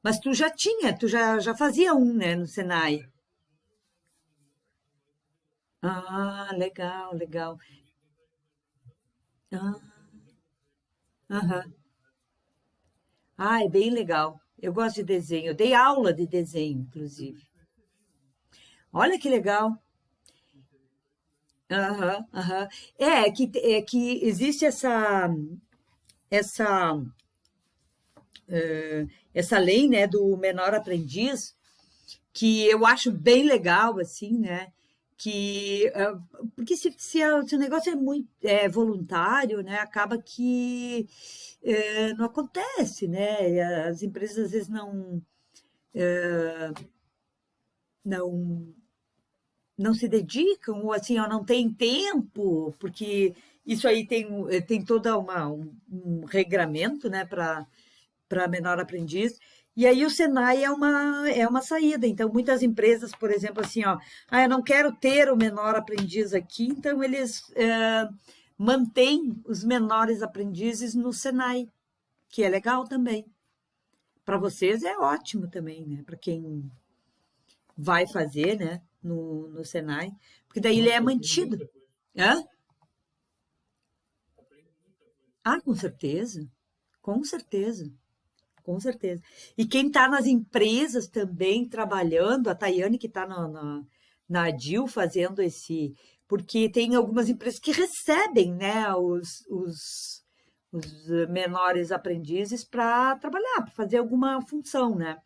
Mas tu já fazia um, né, no Senai. Ah, legal, legal. Ah, aham. Ah, é bem legal. Eu gosto de desenho. Eu dei aula de desenho, inclusive. Olha que legal. Aham, aham. É que existe essa, essa lei, né, do menor aprendiz, que eu acho bem legal, assim, né? Porque se o negócio é muito voluntário, né? Acaba que não acontece, né? E as empresas às vezes não não se dedicam, ou assim, ó, não tem tempo, porque isso aí tem toda um regramento, né, para menor aprendiz. E aí o Senai é uma saída. Então, muitas empresas, por exemplo, assim, ó, eu não quero ter o menor aprendiz aqui, então eles mantêm os menores aprendizes no Senai, que é legal também. Para vocês é ótimo também, né? Para quem vai fazer, né, no Senai, porque daí ele é mantido. Hã? Ah, com certeza, com certeza, com certeza. E quem está nas empresas também trabalhando, a Tayane que está na ADIL fazendo porque tem algumas empresas que recebem, né, os menores aprendizes para trabalhar, para fazer alguma função, né?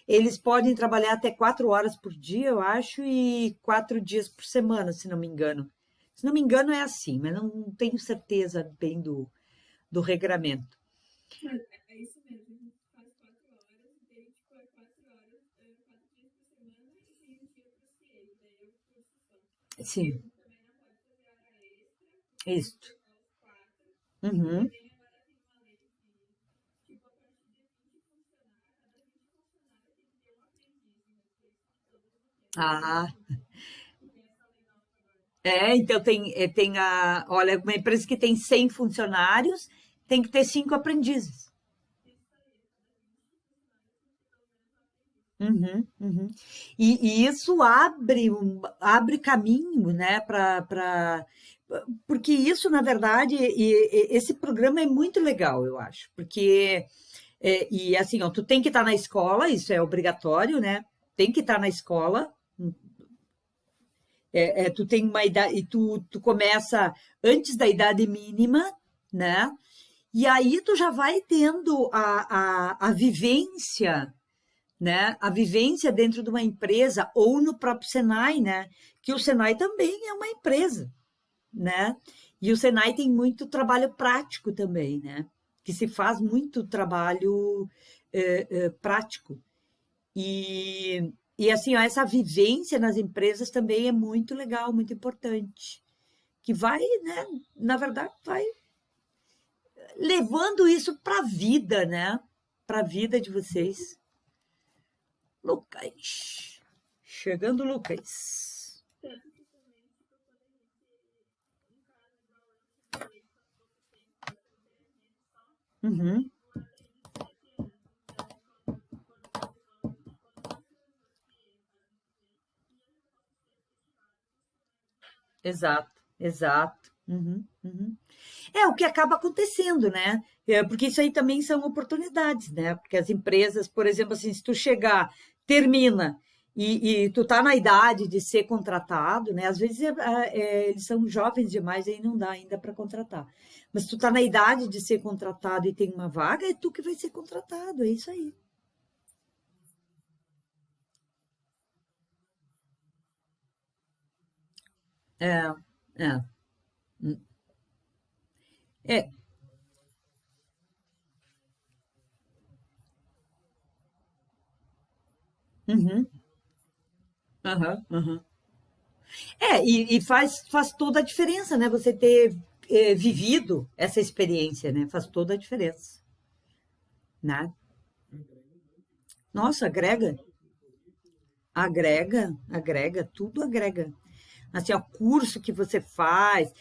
Eles podem trabalhar até 4 horas por dia, eu acho, e 4 dias por semana, se não me engano. Se não me engano, é assim, mas não tenho certeza bem do regramento. Sim, isso. Uhum. Ah, então olha, uma empresa que tem 100 funcionários tem que ter 5 aprendizes. Uhum, uhum. E isso abre caminho, né, porque isso, na verdade, esse programa é muito legal, eu acho, porque, e assim, ó, tu tem que estar na escola, isso é obrigatório, né, tem que estar na escola, tu tem uma idade, e tu começa antes da idade mínima, né, e aí tu já vai tendo a vivência, né? A vivência dentro de uma empresa ou no próprio Senai, né? Que o Senai também é uma empresa, né? E o Senai tem muito trabalho prático também, né? Que se faz muito trabalho prático. E assim, ó, essa vivência nas empresas também é muito legal, muito importante. Que vai, né? Na verdade, vai levando isso para a vida, né? Para a vida de vocês. Lucas. Chegando, Lucas. Uhum. Exato, exato. Uhum, uhum. É o que acaba acontecendo, né? Porque isso aí também são oportunidades, né? Porque as empresas, por exemplo, assim, se tu chegar, termina e tu tá na idade de ser contratado, né? Às vezes eles são jovens demais, aí não dá ainda para contratar. Mas tu tá na idade de ser contratado e tem uma vaga, é tu que vai ser contratado, é isso aí. É, é, é. Uhum, aham, aham. E faz toda a diferença, né? Você ter vivido essa experiência, né? Faz toda a diferença, né? Nossa, agrega, agrega, agrega, tudo agrega. assim, o curso que você faz,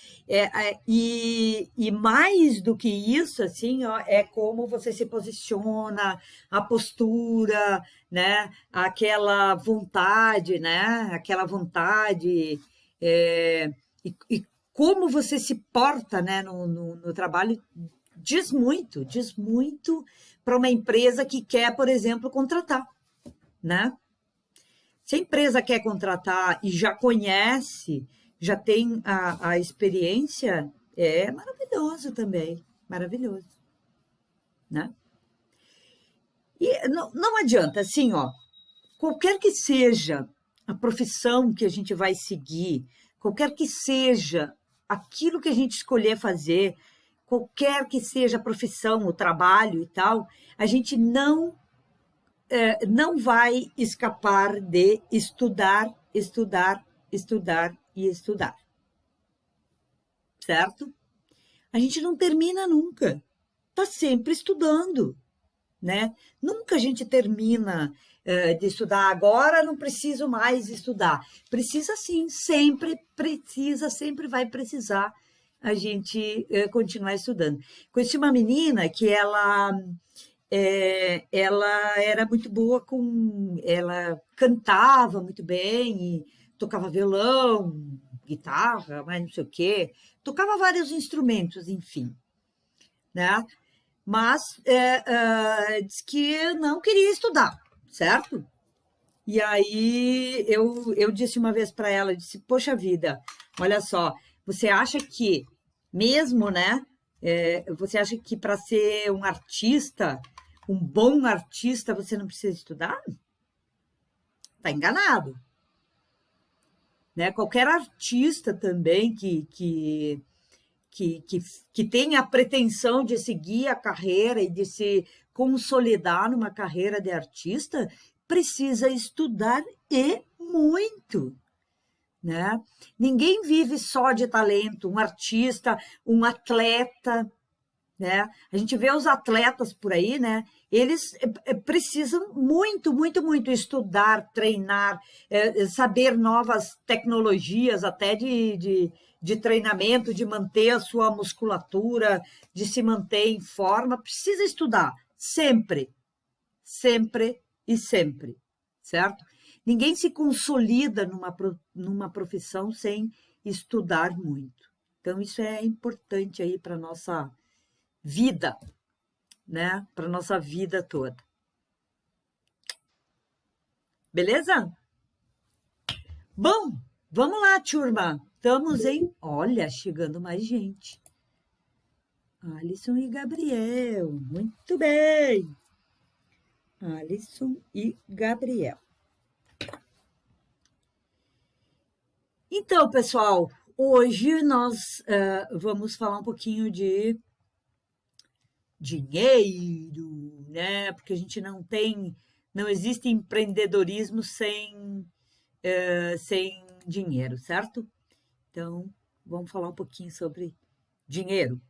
e mais do que isso, assim, ó, é como você se posiciona, a postura, né? Aquela vontade, e como você se porta, né, no trabalho, diz muito para uma empresa que quer, por exemplo, contratar, né? Se a empresa quer contratar e já conhece, já tem a experiência, é maravilhoso também, maravilhoso, né? E não adianta, assim, ó, qualquer que seja a profissão que a gente vai seguir, qualquer que seja aquilo que a gente escolher fazer, qualquer que seja a profissão, o trabalho e tal, a gente não vai escapar de estudar, estudar, estudar e estudar, certo? A gente não termina nunca, está sempre estudando, né? Nunca a gente termina de estudar. Agora não preciso mais estudar. Precisa sim, sempre precisa, sempre vai precisar a gente continuar estudando. Conheci uma menina que ela era muito boa ela cantava muito bem, e tocava violão, guitarra, mas não sei o quê, tocava vários instrumentos, enfim, né? Mas disse que não queria estudar, certo? E aí eu disse uma vez para ela, eu disse, poxa vida, olha só, você acha que mesmo, né? Você acha que para ser um artista, um bom artista, você não precisa estudar? Está enganado, né? Qualquer artista também que tem a pretensão de seguir a carreira e de se consolidar numa carreira de artista, precisa estudar e muito, né? Ninguém vive só de talento, um artista, um atleta, né? A gente vê os atletas por aí, né? Eles precisam muito, muito, muito estudar, treinar, saber novas tecnologias, até de treinamento, de manter a sua musculatura, de se manter em forma. Precisa estudar, sempre, sempre e sempre, certo? Ninguém se consolida numa profissão sem estudar muito. Então, isso é importante aí para a nossa vida, né? Para nossa vida toda. Beleza? Bom, vamos lá, turma. Estamos em. Olha, chegando mais gente. Alisson e Gabriel. Muito bem. Alisson e Gabriel. Então, pessoal, hoje nós vamos falar um pouquinho de dinheiro, né? Porque a gente não existe empreendedorismo sem dinheiro, certo? Então, vamos falar um pouquinho sobre dinheiro,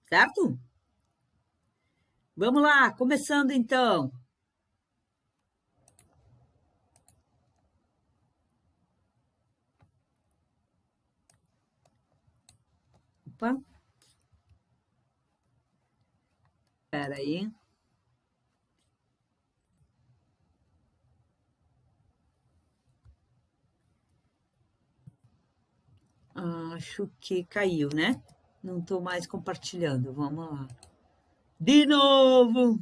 certo? Vamos lá, começando então. Opa, espera aí. Acho que caiu, né? Não estou mais compartilhando. Vamos lá. De novo.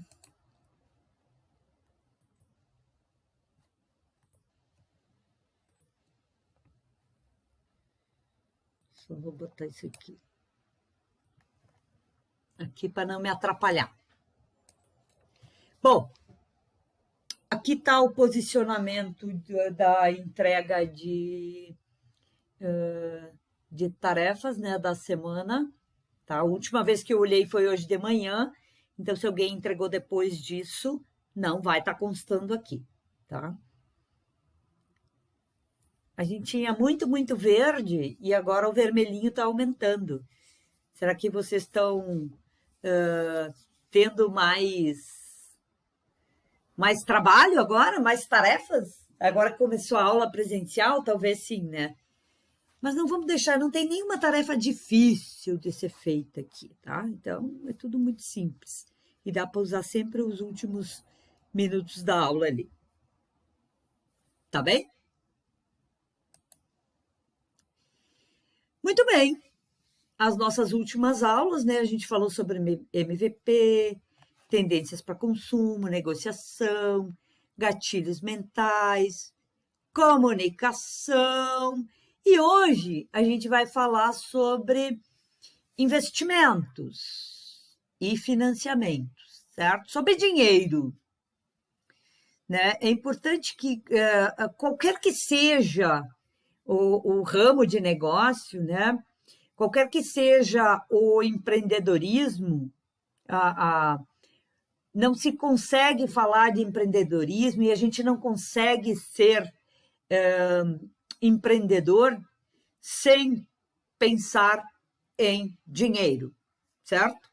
Só vou botar isso aqui. Aqui para não me atrapalhar. Bom, aqui está o posicionamento da entrega de tarefas, né, da semana. Tá? A última vez que eu olhei foi hoje de manhã, então se alguém entregou depois disso, não vai estar constando aqui, tá? A gente tinha muito, muito verde e agora o vermelhinho está aumentando. Será que vocês estão tendo mais trabalho agora? Mais tarefas? Agora que começou a aula presencial, talvez sim, né? Mas não vamos deixar, não tem nenhuma tarefa difícil de ser feita aqui, tá? Então, é tudo muito simples. E dá para usar sempre os últimos minutos da aula ali. Tá bem? Muito bem. As nossas últimas aulas, né? A gente falou sobre MVP, tendências para consumo, negociação, gatilhos mentais, comunicação. E hoje a gente vai falar sobre investimentos e financiamentos, certo? Sobre dinheiro, né? É importante que qualquer que seja o ramo de negócio, né? Qualquer que seja o empreendedorismo, não se consegue falar de empreendedorismo e a gente não consegue ser empreendedor sem pensar em dinheiro, certo?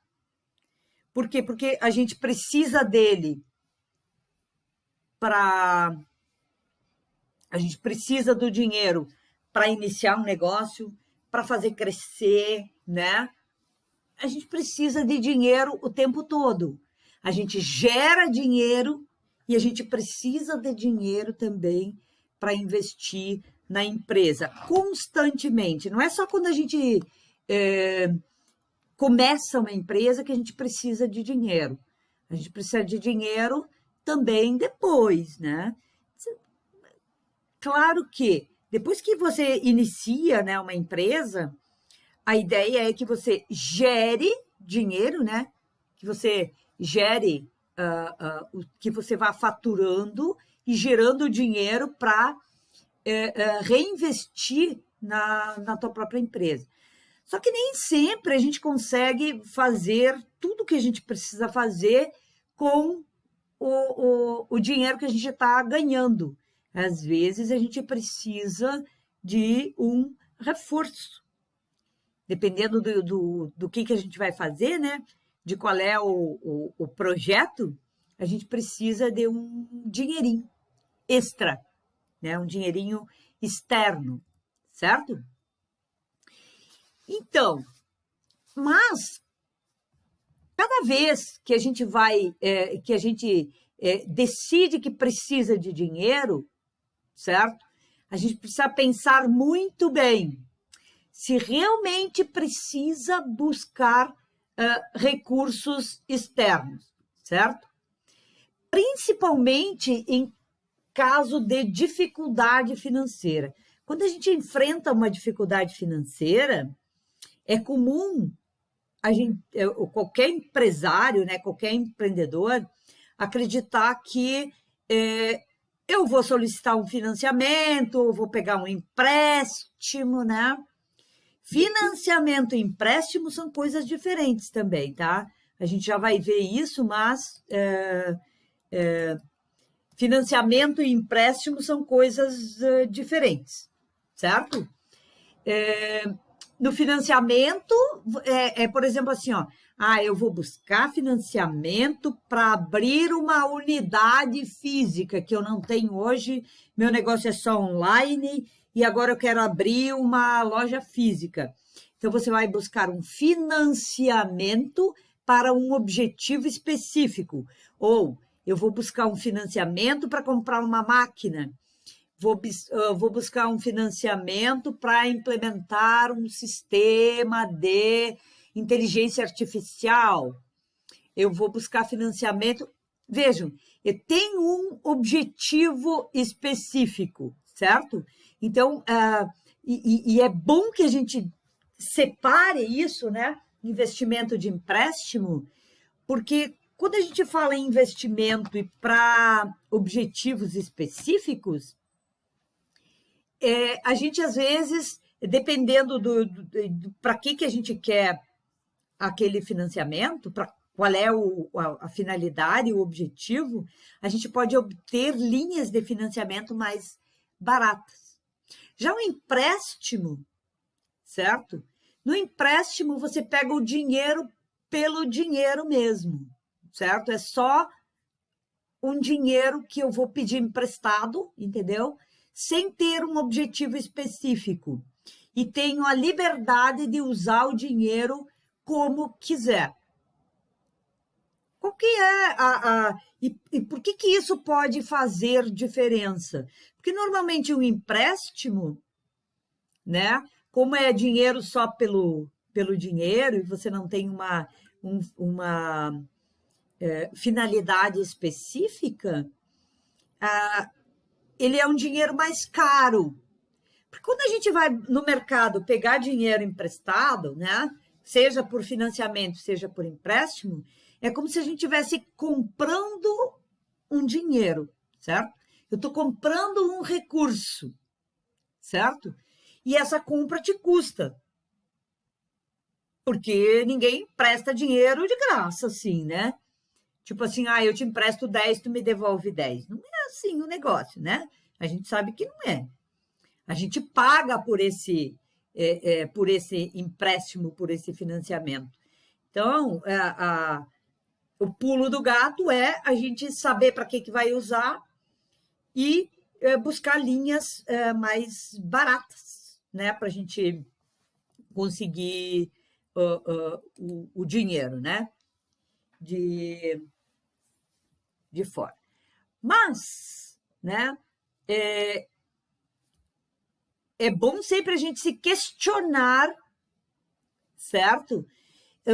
Por quê? Porque a gente precisa dele para... A gente precisa do dinheiro para iniciar um negócio, para fazer crescer, né? A gente precisa de dinheiro o tempo todo. A gente gera dinheiro e a gente precisa de dinheiro também para investir na empresa constantemente. Não é só quando a gente começa uma empresa que a gente precisa de dinheiro. A gente precisa de dinheiro também depois, né? Claro que depois que você inicia, né, uma empresa, a ideia é que você gere dinheiro, né? Que você gere, que você vá faturando e gerando dinheiro para reinvestir na tua própria empresa. Só que nem sempre a gente consegue fazer tudo que a gente precisa fazer com o dinheiro que a gente está ganhando. Às vezes a gente precisa de um reforço. Dependendo do que a gente vai fazer, né? De qual é o projeto, a gente precisa de um dinheirinho extra, né? Um dinheirinho externo, certo? Então, mas cada vez que a gente decide que precisa de dinheiro, certo? A gente precisa pensar muito bem se realmente precisa buscar recursos externos, certo? Principalmente em caso de dificuldade financeira. Quando a gente enfrenta uma dificuldade financeira, é comum qualquer empresário, né, qualquer empreendedor, acreditar que eu vou solicitar um financiamento, vou pegar um empréstimo, né? Financiamento e empréstimo são coisas diferentes também, tá? A gente já vai ver isso, mas financiamento e empréstimo são coisas diferentes, certo? No financiamento, por exemplo, assim, ó, eu vou buscar financiamento para abrir uma unidade física que eu não tenho hoje, meu negócio é só online e agora eu quero abrir uma loja física. Então, você vai buscar um financiamento para um objetivo específico. Ou eu vou buscar um financiamento para comprar uma máquina. Vou buscar um financiamento para implementar um sistema de inteligência artificial. Eu vou buscar financiamento. Vejam, eu tenho um objetivo específico, certo? Então, e é bom que a gente separe isso, né? Investimento de empréstimo, porque quando a gente fala em investimento e para objetivos específicos, a gente, às vezes, dependendo para que a gente quer aquele financiamento, para qual é a finalidade, o objetivo, a gente pode obter linhas de financiamento mais baratas. Já o empréstimo, certo? No empréstimo, você pega o dinheiro pelo dinheiro mesmo, certo? É só um dinheiro que eu vou pedir emprestado, entendeu? Sem ter um objetivo específico. E tenho a liberdade de usar o dinheiro como quiser. Qual que é e por que isso pode fazer diferença? Porque normalmente um empréstimo, né? Como é dinheiro só pelo dinheiro e você não tem uma finalidade específica, ele é um dinheiro mais caro. Porque quando a gente vai no mercado pegar dinheiro emprestado, né? Seja por financiamento, seja por empréstimo, é como se a gente estivesse comprando um dinheiro, certo? Eu estou comprando um recurso, certo? E essa compra te custa. Porque ninguém presta dinheiro de graça, assim, né? Tipo assim, eu te empresto 10, tu me devolve 10. Não é assim o negócio, né? A gente sabe que não é. A gente paga por esse empréstimo, por esse financiamento. Então, o pulo do gato é a gente saber para que vai usar e buscar linhas mais baratas, né? Para a gente conseguir o dinheiro, né? De fora. Mas, né? É bom sempre a gente se questionar, certo?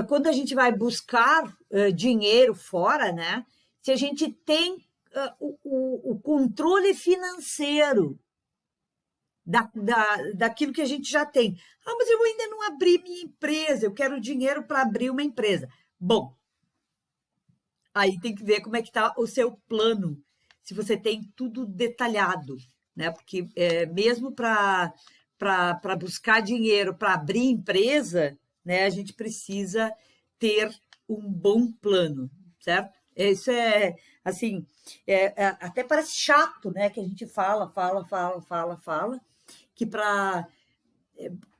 Quando a gente vai buscar dinheiro fora, né? Se a gente tem o controle financeiro daquilo que a gente já tem. Mas eu ainda não abri minha empresa, eu quero dinheiro para abrir uma empresa. Bom, aí tem que ver como é que está o seu plano, se você tem tudo detalhado, né? Porque mesmo para buscar dinheiro para abrir empresa, né, a gente precisa ter um bom plano, certo? Isso assim, até parece chato, né? Que a gente fala, que para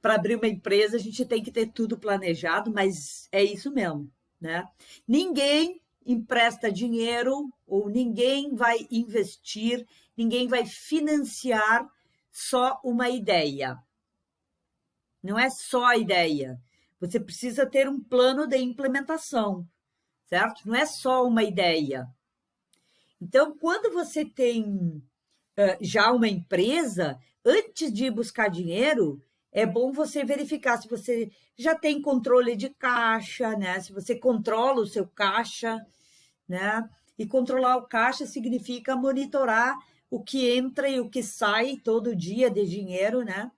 abrir uma empresa a gente tem que ter tudo planejado, mas é isso mesmo, né? Ninguém empresta dinheiro ou ninguém vai investir, ninguém vai financiar só uma ideia. Não é só a ideia. Você precisa ter um plano de implementação, certo? Não é só uma ideia. Então, quando você tem já uma empresa, antes de buscar dinheiro, é bom você verificar se você já tem controle de caixa, né? Se você controla o seu caixa, né? E controlar o caixa significa monitorar o que entra e o que sai todo dia de dinheiro, né?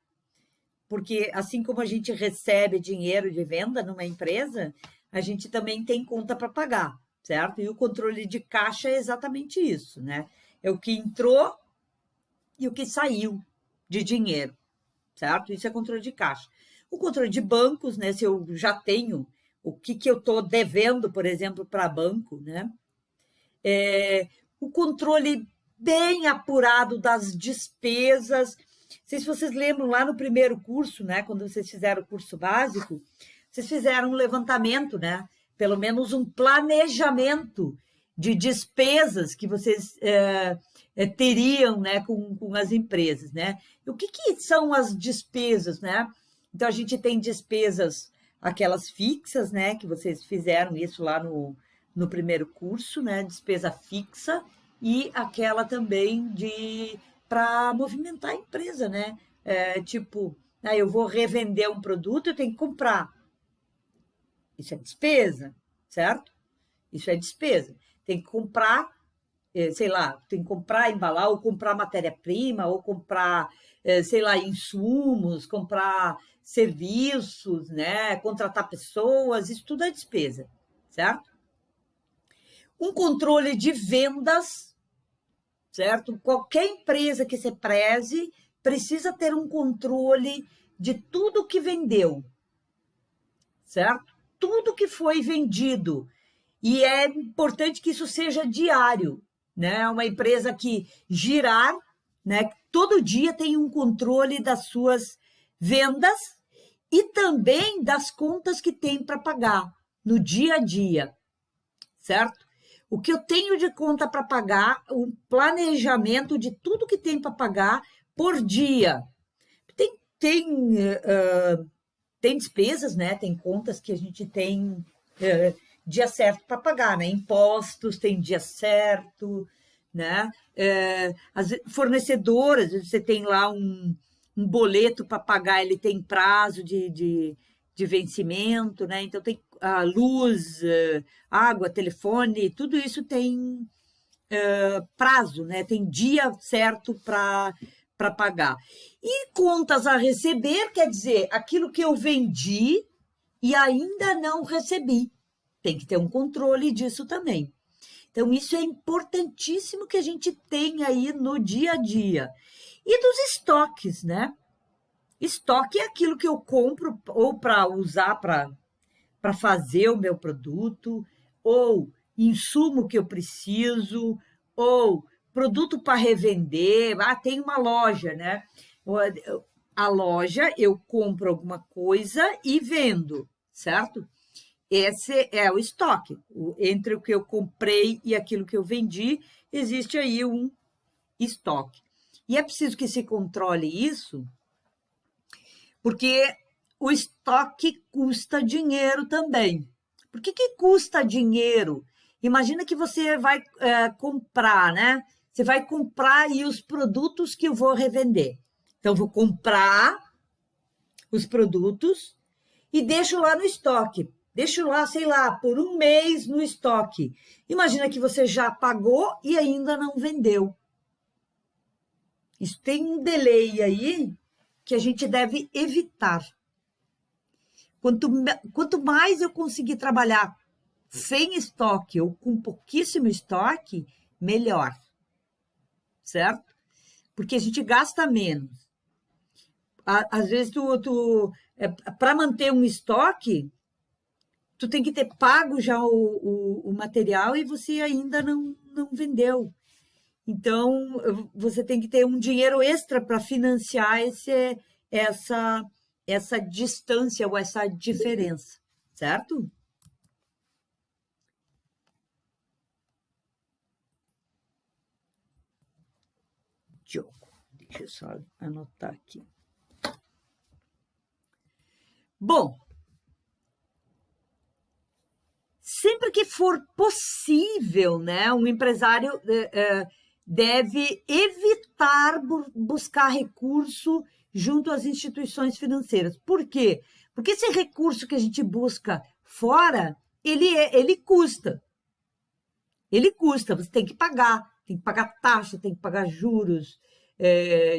Porque assim como a gente recebe dinheiro de venda numa empresa, a gente também tem conta para pagar, certo? E o controle de caixa é exatamente isso, né? É o que entrou e o que saiu de dinheiro, certo? Isso é controle de caixa. O controle de bancos, né? Se eu já tenho o que eu estou devendo, por exemplo, para banco, né? O controle bem apurado das despesas. Não sei se vocês lembram lá no primeiro curso, né? Quando vocês fizeram o curso básico, vocês fizeram um levantamento, né? Pelo menos um planejamento de despesas que vocês teriam, né, com as empresas, né? E o que são as despesas, né? Então, a gente tem despesas, aquelas fixas, né, que vocês fizeram isso lá no primeiro curso, né, despesa fixa, e aquela também para movimentar a empresa, né? Tipo, eu vou revender um produto, eu tenho que comprar. Isso é despesa, certo? Isso é despesa. Tem que comprar, sei lá, tem que comprar, embalar, ou comprar matéria-prima, ou comprar, sei lá, insumos, comprar serviços, né? Contratar pessoas, isso tudo é despesa, certo? Um controle de vendas, certo? Qualquer empresa que se preze precisa ter um controle de tudo que vendeu, certo? Tudo que foi vendido. E é importante que isso seja diário, né? Uma empresa que girar, né? Todo dia tem um controle das suas vendas e também das contas que tem para pagar no dia a dia, certo? o que eu tenho de conta para pagar, o planejamento de tudo que tem para pagar por dia. Tem, tem, tem despesas, né? Tem contas que a gente tem dia certo para pagar, né? Impostos tem dia certo, né? As fornecedoras, você tem lá um boleto para pagar, ele tem prazo de vencimento, né? Então tem a luz, água, telefone, tudo isso tem prazo, né? Tem dia certo para pagar. E contas a receber, quer dizer, aquilo que eu vendi e ainda não recebi. Tem que ter um controle disso também. Então, isso é importantíssimo que a gente tenha aí no dia a dia. E dos estoques, né? Estoque é aquilo que eu compro ou para usar para fazer o meu produto, ou insumo que eu preciso, ou produto para revender. Ah, tem uma loja, né? A loja, eu compro alguma coisa e vendo, certo? Esse é o estoque. Entre o que eu comprei e aquilo que eu vendi, existe aí um estoque. E é preciso que se controle isso, porque o estoque custa dinheiro também. Por que custa dinheiro? Imagina que você vai comprar, né? Você vai comprar aí os produtos que eu vou revender. Então, eu vou comprar os produtos e deixo lá no estoque. Deixo lá, sei lá, por um mês no estoque. Imagina que você já pagou e ainda não vendeu. Isso tem um delay aí que a gente deve evitar. Quanto mais eu conseguir trabalhar sem estoque ou com pouquíssimo estoque, melhor. Certo? Porque a gente gasta menos. Às vezes, para manter um estoque, tu tem que ter pago já o material e você ainda não vendeu. Então, você tem que ter um dinheiro extra para financiar essa distância ou essa diferença, certo? Diogo, deixa eu só anotar aqui. Bom, sempre que for possível, né, um empresário deve evitar buscar recurso junto às instituições financeiras. Por quê? Porque esse recurso que a gente busca fora, ele custa. Ele custa, você tem que pagar taxa, tem que pagar juros,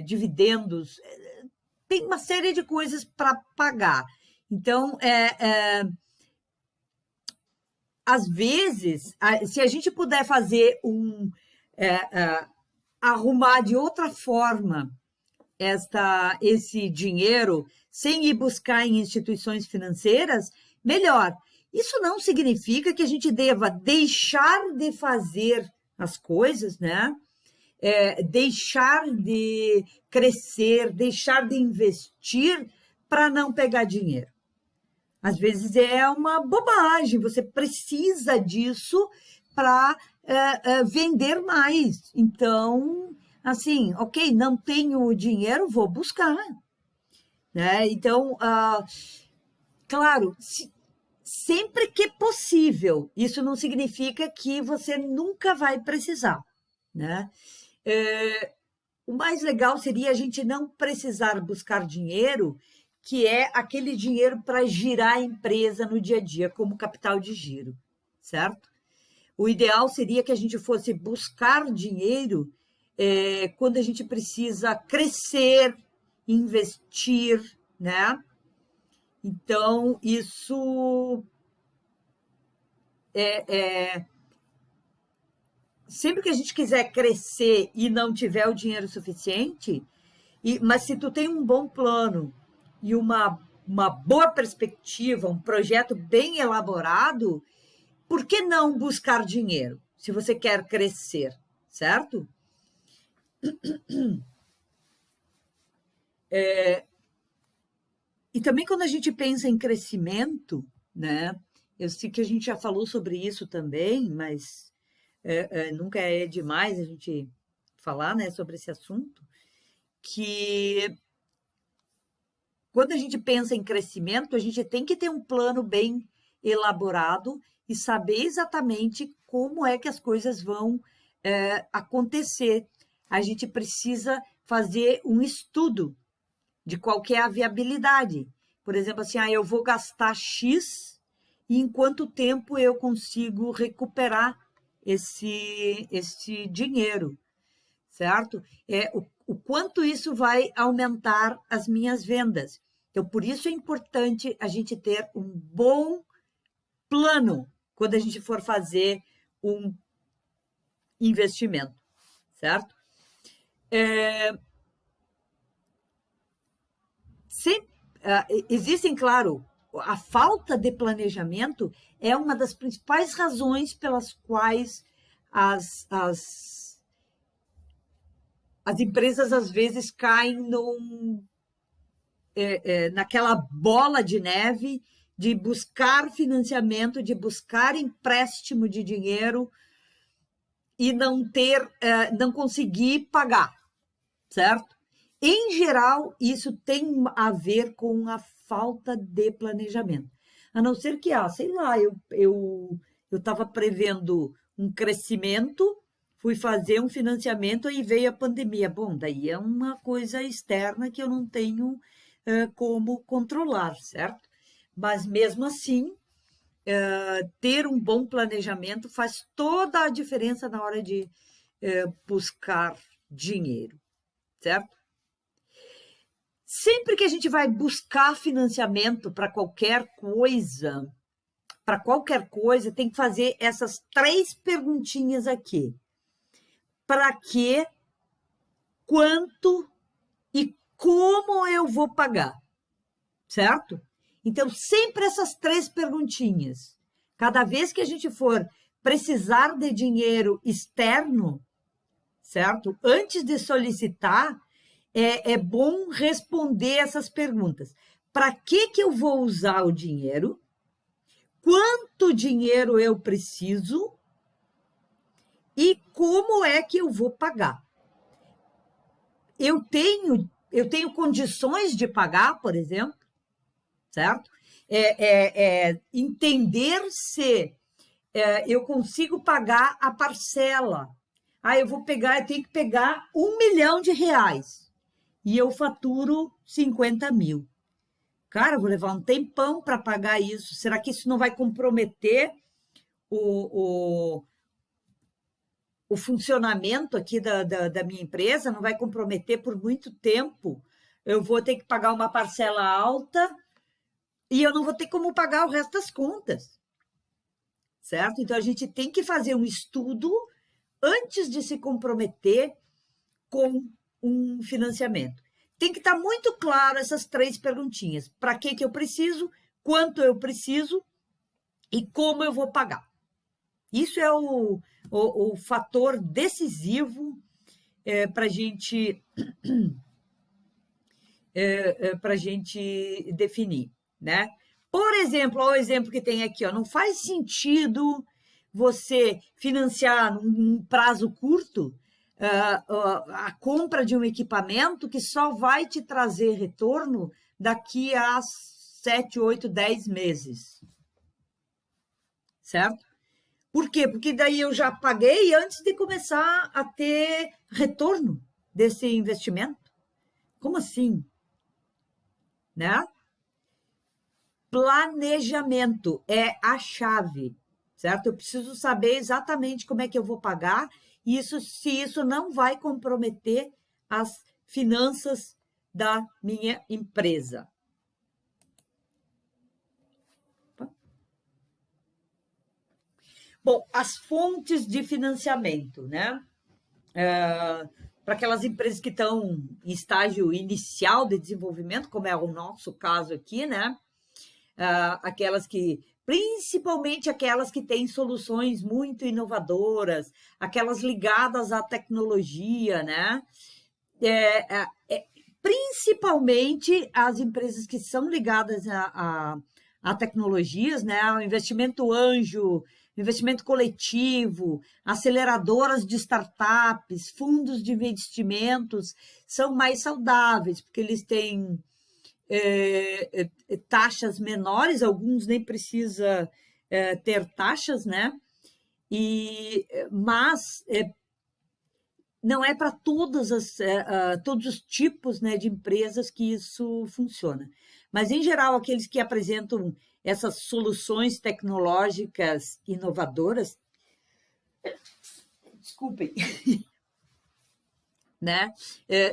dividendos, tem uma série de coisas para pagar. Então, às vezes, se a gente puder fazer arrumar de outra forma esse dinheiro sem ir buscar em instituições financeiras, melhor. Isso não significa que a gente deva deixar de fazer as coisas, né? Deixar de crescer, deixar de investir para não pegar dinheiro. Às vezes é uma bobagem, você precisa disso para vender mais. Então, assim, ok, não tenho dinheiro, vou buscar. Né? Então, claro, sempre que possível, isso não significa que você nunca vai precisar. Né? O mais legal seria a gente não precisar buscar dinheiro, que é aquele dinheiro para girar a empresa no dia a dia, como capital de giro, certo? O ideal seria que a gente fosse buscar dinheiro quando a gente precisa crescer, investir, né? Então, isso sempre que a gente quiser crescer e não tiver o dinheiro suficiente, mas se tu tem um bom plano e uma boa perspectiva, um projeto bem elaborado, por que não buscar dinheiro se você quer crescer, certo? E também quando a gente pensa em crescimento, né? Eu sei que a gente já falou sobre isso também, mas nunca é demais a gente falar, né, sobre esse assunto, que quando a gente pensa em crescimento, a gente tem que ter um plano bem elaborado e saber exatamente como é que as coisas vão acontecer. A gente precisa fazer um estudo de qual que é a viabilidade. Por exemplo, assim, eu vou gastar X e em quanto tempo eu consigo recuperar esse dinheiro, certo? O quanto isso vai aumentar as minhas vendas. Então, por isso é importante a gente ter um bom plano quando a gente for fazer um investimento, certo? Existem, claro, a falta de planejamento é uma das principais razões pelas quais as empresas, às vezes, caem naquela bola de neve de buscar financiamento, de buscar empréstimo de dinheiro e não conseguir pagar, certo? Em geral, isso tem a ver com a falta de planejamento. A não ser que, sei lá, eu estava prevendo um crescimento, fui fazer um financiamento e veio a pandemia. Bom, daí é uma coisa externa que eu não tenho como controlar, certo? Mas mesmo assim, ter um bom planejamento faz toda a diferença na hora de buscar dinheiro, certo? Sempre que a gente vai buscar financiamento para qualquer coisa, tem que fazer essas 3 perguntinhas aqui. Para quê? Quanto e como eu vou pagar? Certo? Então, sempre essas 3 perguntinhas. Cada vez que a gente for precisar de dinheiro externo, certo? Antes de solicitar, é bom responder essas perguntas. Para que eu vou usar o dinheiro? Quanto dinheiro eu preciso? E como é que eu vou pagar? Eu tenho condições de pagar, por exemplo, certo? Entender se eu consigo pagar a parcela. Eu tenho que pegar R$1 milhão e eu faturo 50 mil. Cara, eu vou levar um tempão para pagar isso. Será que isso não vai comprometer o funcionamento aqui da minha empresa? Não vai comprometer por muito tempo? Eu vou ter que pagar uma parcela alta e eu não vou ter como pagar o resto das contas, certo? Então, a gente tem que fazer um estudo antes de se comprometer com um financiamento. Tem que estar muito claro essas 3 perguntinhas. Para que eu preciso, quanto eu preciso e como eu vou pagar. Isso é o fator decisivo para a gente definir, né? Por exemplo, o exemplo que tem aqui, não faz sentido você financiar num prazo curto a compra de um equipamento que só vai te trazer retorno daqui a 7, 8, 10 meses. Certo? Por quê? Porque daí eu já paguei antes de começar a ter retorno desse investimento. Como assim? Né? Planejamento é a chave, certo? Eu preciso saber exatamente como é que eu vou pagar se isso não vai comprometer as finanças da minha empresa. Bom, as fontes de financiamento, né? Para aquelas empresas que estão em estágio inicial de desenvolvimento, como é o nosso caso aqui, né? Principalmente aquelas que têm soluções muito inovadoras, aquelas ligadas à tecnologia, né? Principalmente as empresas que são ligadas a tecnologias, né? O investimento anjo investimento coletivo, aceleradoras de startups, fundos de investimentos são mais saudáveis, porque eles têm taxas menores, alguns nem precisa ter taxas, né? Mas não é para todos os tipos, né, de empresas que isso funciona. Mas, em geral, aqueles que apresentam essas soluções tecnológicas inovadoras, desculpem, né?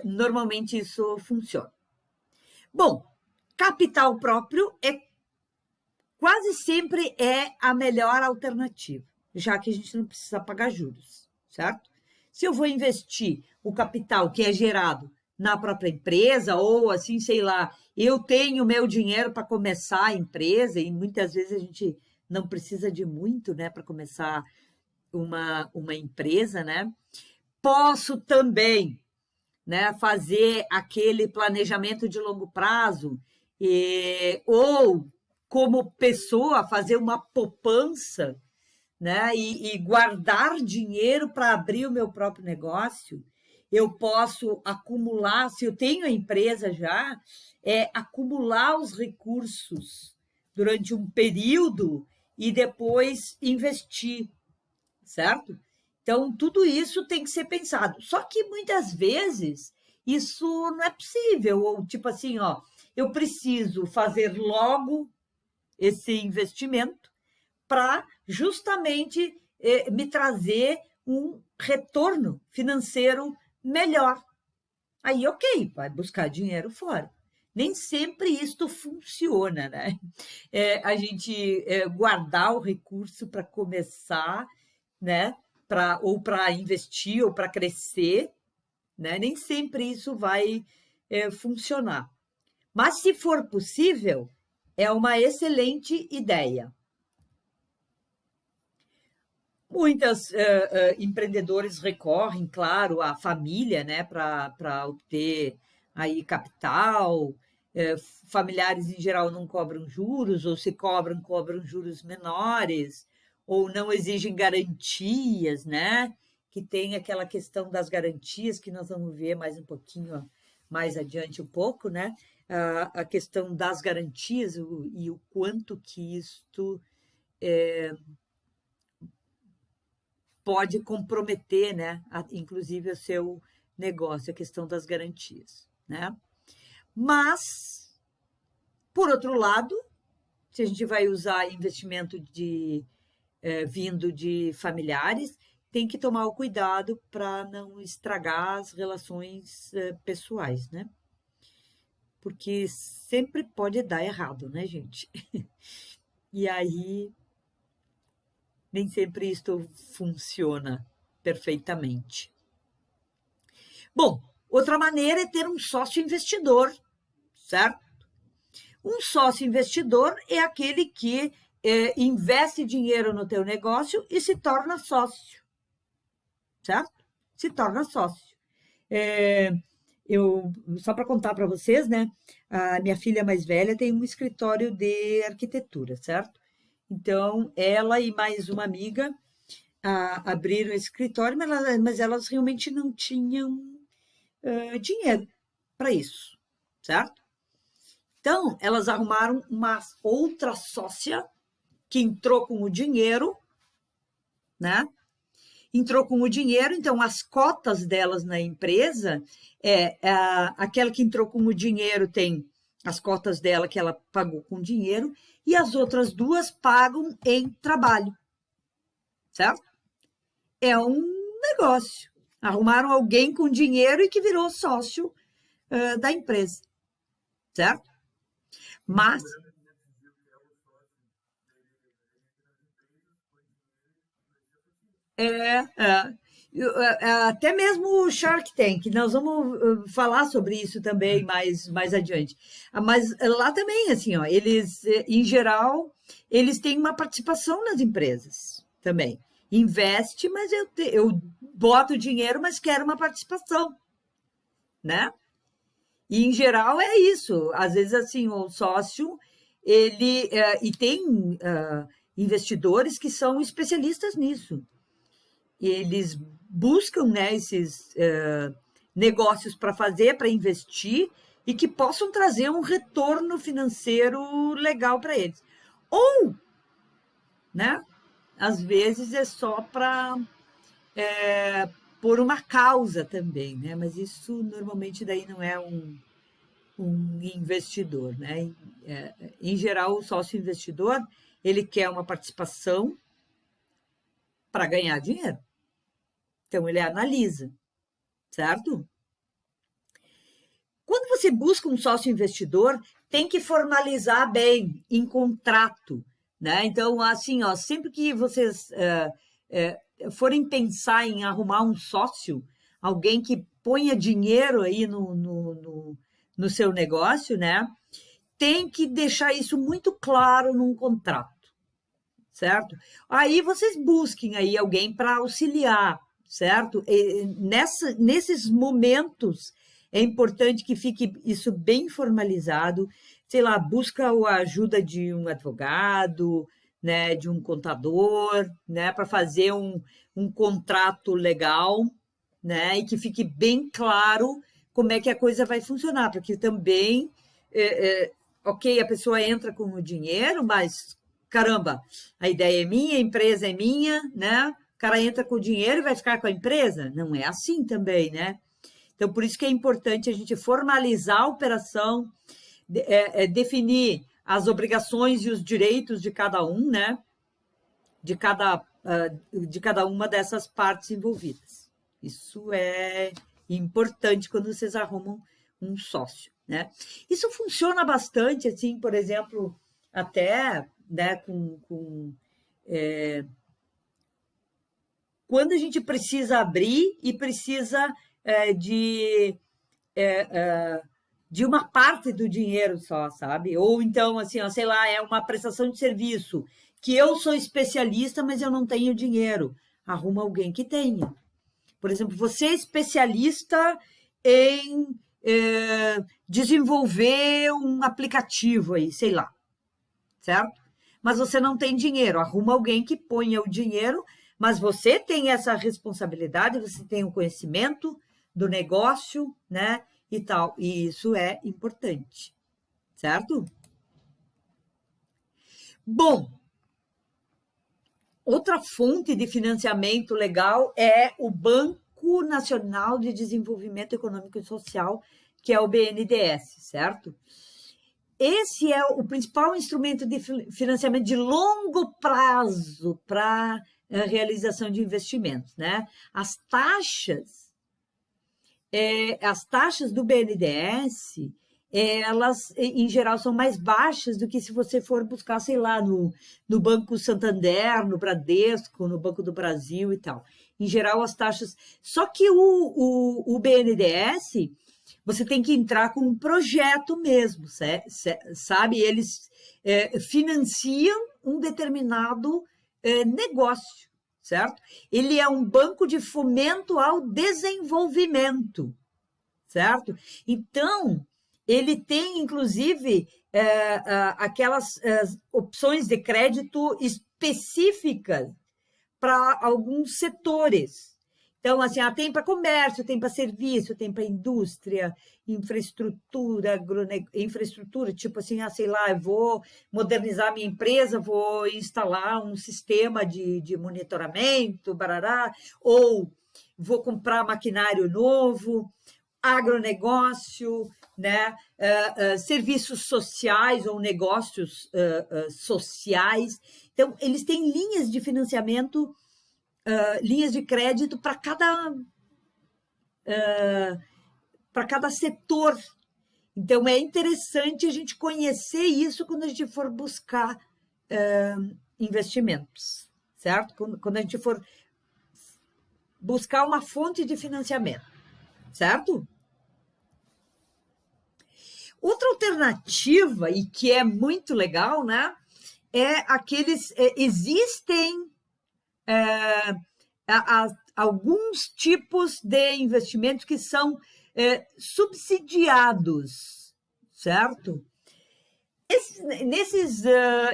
Normalmente isso funciona. Bom, capital próprio quase sempre a melhor alternativa, já que a gente não precisa pagar juros, certo? Se eu vou investir o capital que é gerado na própria empresa, ou assim, sei lá, eu tenho meu dinheiro para começar a empresa, e muitas vezes a gente não precisa de muito, né, para começar uma empresa, né? Posso também, né, fazer aquele planejamento de longo prazo, ou como pessoa fazer uma poupança, né, e guardar dinheiro para abrir o meu próprio negócio. Eu posso acumular, se eu tenho a empresa já, acumular os recursos durante um período e depois investir, certo? Então, tudo isso tem que ser pensado. Só que muitas vezes isso não é possível, ou tipo assim, ó, eu preciso fazer logo esse investimento para justamente me trazer um retorno financeiro melhor. Aí, ok, vai buscar dinheiro fora. Nem sempre isto funciona, né? A gente guardar o recurso para começar, né? Ou para investir, ou para crescer, né? Nem sempre isso vai funcionar. Mas, se for possível, é uma excelente ideia. Muitos empreendedores recorrem, claro, à família, né, para obter aí capital. Familiares, em geral, não cobram juros, ou se cobram, cobram juros menores, ou não exigem garantias, né? Que tem aquela questão das garantias, que nós vamos ver mais um pouquinho, mais adiante um pouco, né? A questão das garantias e o quanto que isto pode comprometer, né, inclusive o seu negócio, a questão das garantias, né? Mas, por outro lado, se a gente vai usar investimento vindo de familiares, tem que tomar o cuidado para não estragar as relações pessoais, né? Porque sempre pode dar errado, né, gente? E aí nem sempre isto funciona perfeitamente. Bom, outra maneira é ter um sócio investidor, certo? Um sócio investidor é aquele que investe dinheiro no teu negócio e se torna sócio, certo? Se torna sócio. Só para contar para vocês, né? A minha filha mais velha tem um escritório de arquitetura, certo? Então, ela e mais uma amiga abriram esse escritório, mas elas realmente não tinham dinheiro para isso, certo? Então, elas arrumaram uma outra sócia que entrou com o dinheiro, né? Entrou com o dinheiro, então as cotas delas na empresa, aquela que entrou com o dinheiro tem as cotas dela que ela pagou com dinheiro, e as outras duas pagam em trabalho, certo? É um negócio. Arrumaram alguém com dinheiro e que virou sócio da empresa, certo? Mas até mesmo o Shark Tank, nós vamos falar sobre isso também mais adiante. Mas lá também, assim, ó, eles, em geral, eles têm uma participação nas empresas também. Investe, mas eu boto dinheiro, mas quero uma participação, né? E, em geral, é isso. Às vezes, assim, o sócio, ele... e tem investidores que são especialistas nisso. Eles buscam, né, esses negócios para fazer, para investir, e que possam trazer um retorno financeiro legal para eles. Ou, né, às vezes é só para por uma causa também, né? Mas isso normalmente daí não é um investidor, né? Em geral, o sócio investidor, ele quer uma participação para ganhar dinheiro. Então, ele analisa, certo? Quando você busca um sócio investidor, tem que formalizar bem em contrato, né? Então, assim, ó, sempre que vocês forem pensar em arrumar um sócio, alguém que ponha dinheiro aí no seu negócio, né? Tem que deixar isso muito claro num contrato, certo? Aí vocês busquem aí alguém para auxiliar, certo? Nesses momentos é importante que fique isso bem formalizado, sei lá, busca a ajuda de um advogado, né, de um contador, né, para fazer um contrato legal, né, e que fique bem claro como é que a coisa vai funcionar, porque também, ok, a pessoa entra com o dinheiro, mas, caramba, a ideia é minha, a empresa é minha, né, o cara entra com o dinheiro e vai ficar com a empresa? Não é assim também, né? Então, por isso que é importante a gente formalizar a operação, definir as obrigações e os direitos de cada um, né? De cada uma dessas partes envolvidas. Isso é importante quando vocês arrumam um sócio, né? Isso funciona bastante, assim, por exemplo, até, né, quando a gente precisa abrir e precisa de uma parte do dinheiro só, sabe? Ou então, assim, ó, sei lá, é uma prestação de serviço que eu sou especialista, mas eu não tenho dinheiro. Arruma alguém que tenha. Por exemplo, você é especialista em desenvolver um aplicativo aí, sei lá, certo? Mas você não tem dinheiro. Arruma alguém que ponha o dinheiro, mas você tem essa responsabilidade, você tem o conhecimento do negócio, né? E tal. E isso é importante, certo? Bom, outra fonte de financiamento legal é o Banco Nacional de Desenvolvimento Econômico e Social, que é o BNDES, certo? Esse é o principal instrumento de financiamento de longo prazo para a realização de investimentos, né? As taxas do BNDES, elas, em geral, são mais baixas do que se você for buscar, sei lá, no Banco Santander, no Bradesco, no Banco do Brasil e tal. Em geral, as taxas... Só que o BNDES, você tem que entrar com um projeto mesmo, sabe? Eles financiam um determinado negócio, certo? Ele é um banco de fomento ao desenvolvimento, certo? Então, ele tem, inclusive, aquelas opções de crédito específicas para alguns setores. Então, assim, tem para comércio, tem para serviço, tem para indústria, infraestrutura, infraestrutura, tipo assim, sei lá, eu vou modernizar minha empresa, vou instalar um sistema de monitoramento, barará, ou vou comprar maquinário novo, agronegócio, né? Serviços sociais ou negócios sociais. Então, eles têm linhas de financiamento, linhas de crédito para cada setor. Então, é interessante a gente conhecer isso quando a gente for buscar investimentos, certo? Quando a gente for buscar uma fonte de financiamento, certo? Outra alternativa, e que é muito legal, né? Existem alguns tipos de investimentos que são subsidiados, certo? Nesses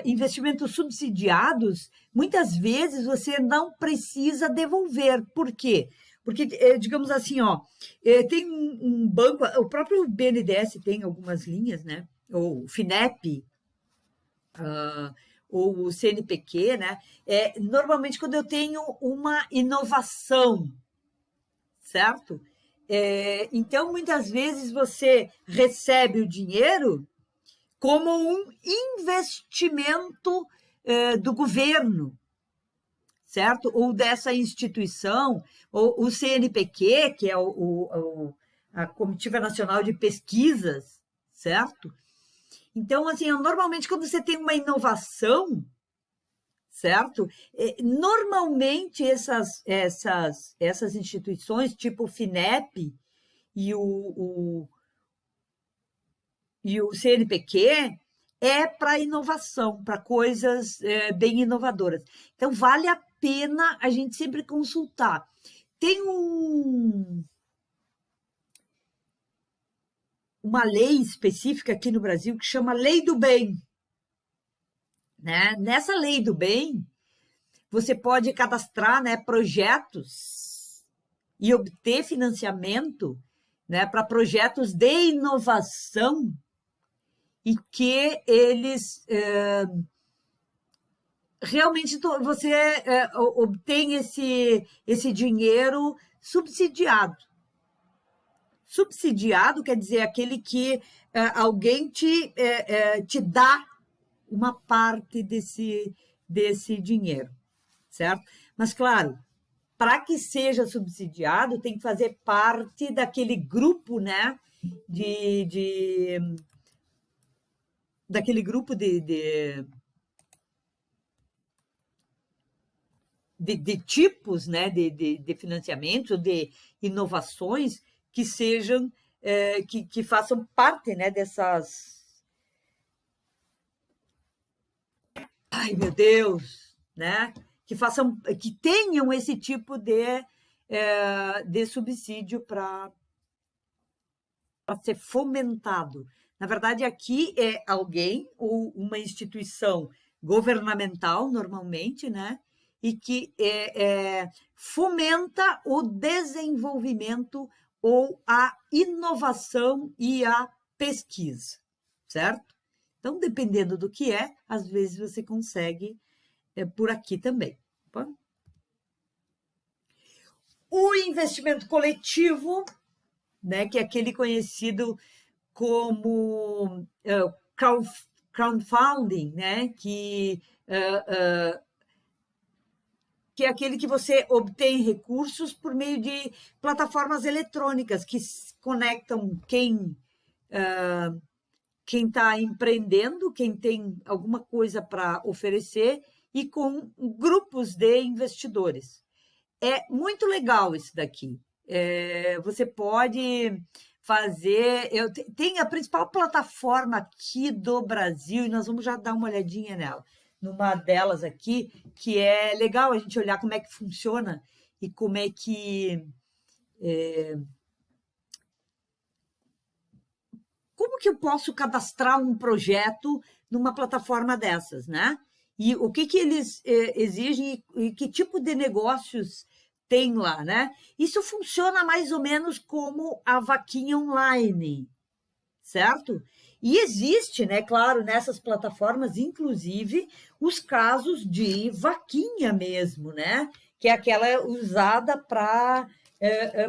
investimentos subsidiados, muitas vezes você não precisa devolver. Por quê? Porque, digamos assim, ó, tem um banco, o próprio BNDES tem algumas linhas, né? Ou o FINEP, ou o CNPq, né? Normalmente, quando eu tenho uma inovação, certo? Então, muitas vezes você recebe o dinheiro como um investimento do governo, certo? Ou dessa instituição, ou o CNPq, que é a Comitiva Nacional de Pesquisas, certo? Então, assim, normalmente quando você tem uma inovação, certo? Normalmente essas instituições, tipo o FINEP e o CNPq, é para inovação, para coisas bem inovadoras. Então, vale a pena a gente sempre consultar. Tem uma lei específica aqui no Brasil que chama Lei do Bem. Né? Nessa Lei do Bem, você pode cadastrar, né, projetos e obter financiamento, né, para projetos de inovação e que eles realmente você obtém esse dinheiro subsidiado. Subsidiado quer dizer aquele que alguém te dá uma parte desse dinheiro, certo? Mas, claro, para que seja subsidiado, tem que fazer parte daquele grupo, né? Daquele grupo de tipos, né, de financiamento, de inovações que sejam, que façam parte, né, dessas. Ai, meu Deus, né? Que tenham esse tipo de subsídio para ser fomentado. Na verdade, aqui é alguém ou uma instituição governamental, normalmente, né? E que fomenta o desenvolvimento ou a inovação e a pesquisa, certo? Então, dependendo do que às vezes você consegue por aqui também. Opa. O investimento coletivo, né, que é aquele conhecido como crowdfunding, né, que é aquele que você obtém recursos por meio de plataformas eletrônicas que conectam quem está empreendendo, quem tem alguma coisa para oferecer e com grupos de investidores. É muito legal isso daqui. Você pode fazer. Tem a principal plataforma aqui do Brasil, e nós vamos já dar uma olhadinha nela, numa delas aqui, que é legal a gente olhar como é que funciona e como é que. Como que eu posso cadastrar um projeto numa plataforma dessas, né? E o que eles exigem e que tipo de negócios tem lá, né? Isso funciona mais ou menos como a vaquinha online, certo? E existe, né, claro, nessas plataformas, inclusive, os casos de vaquinha mesmo, né? Que é aquela usada para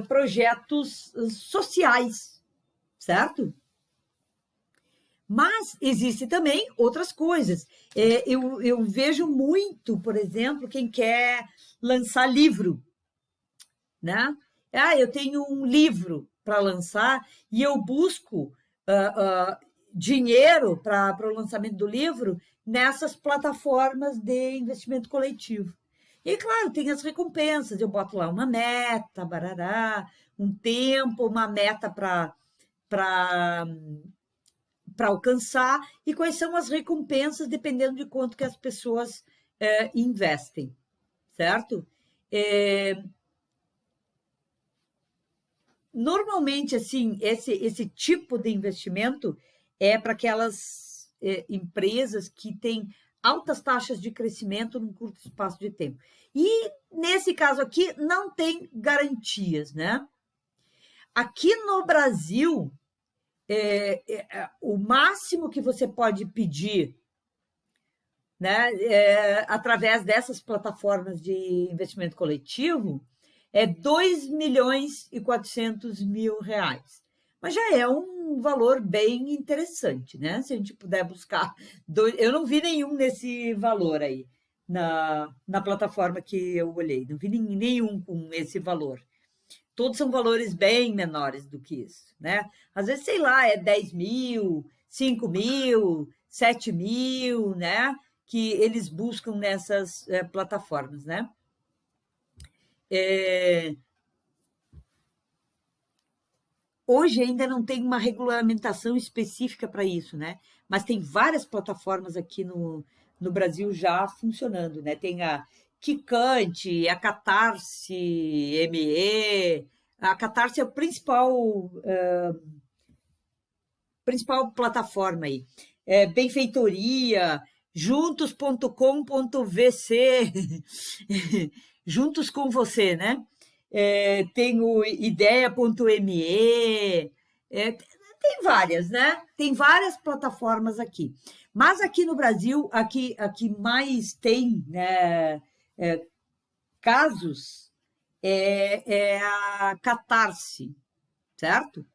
projetos sociais, certo? Mas existe também outras coisas. Eu vejo muito, por exemplo, quem quer lançar livro, né? Eu tenho um livro para lançar e eu busco dinheiro para o lançamento do livro nessas plataformas de investimento coletivo. E, claro, tem as recompensas. Eu boto lá uma meta, barará, um tempo, uma meta para alcançar e quais são as recompensas dependendo de quanto que as pessoas investem, certo? Normalmente, assim, esse tipo de investimento é para aquelas empresas que têm altas taxas de crescimento num curto espaço de tempo. E, nesse caso aqui, não tem garantias, né? Aqui no Brasil, o máximo que você pode pedir, né, através dessas plataformas de investimento coletivo é R$ 2.400.000. Mas já é um valor bem interessante, né? Se a gente puder buscar. Eu não vi nenhum nesse valor aí na plataforma que eu olhei. Não vi nenhum com esse valor. Todos são valores bem menores do que isso, né? Às vezes, sei lá, é 10 mil, 5 mil, 7 mil, né? Que eles buscam nessas plataformas, né? Hoje ainda não tem uma regulamentação específica para isso, né? Mas tem várias plataformas aqui no Brasil já funcionando, né? Tem a Quicante, a Catarse ME. A Catarse é a principal plataforma aí. Benfeitoria, juntos.com.vc, juntos com você, né? Tem o ideia.me, tem várias, né? Tem várias plataformas aqui. Mas aqui no Brasil, aqui mais tem, né, casos é a Catarse, certo?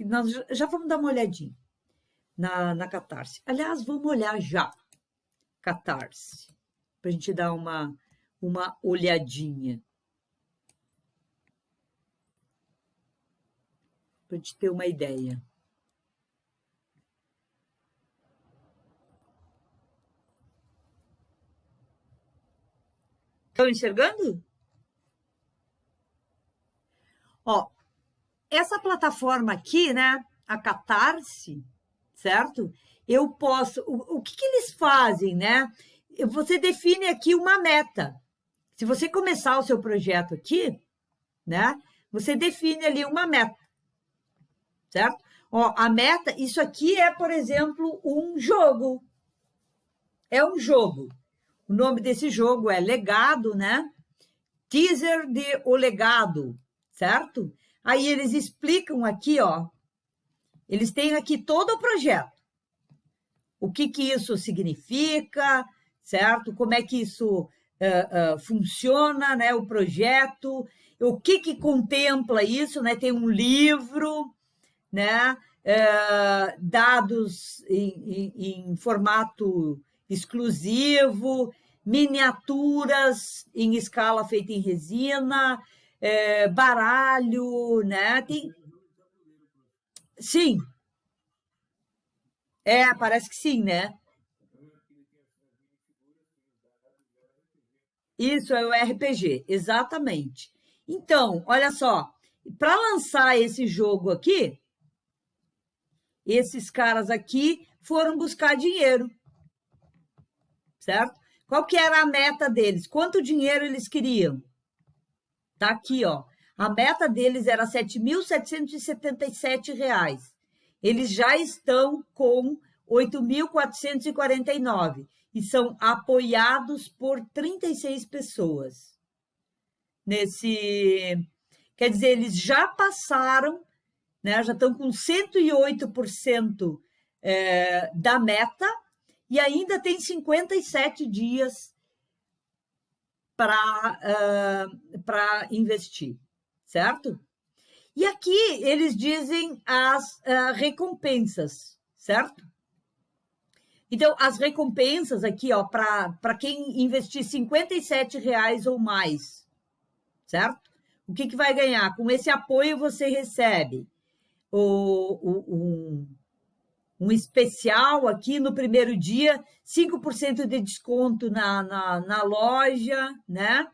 Nós já vamos dar uma olhadinha na Catarse. Aliás, vamos olhar já Catarse, para a gente dar uma olhadinha. Para a gente ter uma ideia. Estão enxergando? Ó, essa plataforma aqui, né, a Catarse, certo? Eu posso... O que eles fazem, né? Você define aqui uma meta. Se você começar o seu projeto aqui, né, você define ali uma meta, certo? Ó, a meta, isso aqui é, por exemplo, um jogo. É um jogo. O nome desse jogo é Legado, né? Teaser de O Legado, certo? Aí eles explicam aqui, ó. Eles têm aqui todo o projeto. O que isso significa, certo? Como é que isso funciona, né? O projeto, o que contempla isso, né? Tem um livro, né? Dados em formato exclusivo, miniaturas em escala feita em resina, baralho, né? Sim, parece que sim, né? Isso é o RPG, exatamente. Então, olha só, para lançar esse jogo aqui, esses caras aqui foram buscar dinheiro, certo? Qual que era a meta deles? Quanto dinheiro eles queriam? Tá aqui, ó. A meta deles era R$ 7.777. Eles já estão com 8.449 e são apoiados por 36 pessoas. Quer dizer, eles já passaram, né, já estão com 108% da meta e ainda tem 57 dias para investir, certo? E aqui eles dizem as recompensas, certo? Então, as recompensas aqui, ó, para quem investir R$ 57 ou mais, certo? O que vai ganhar? Com esse apoio você recebe um especial aqui no primeiro dia, 5% de desconto na loja, né?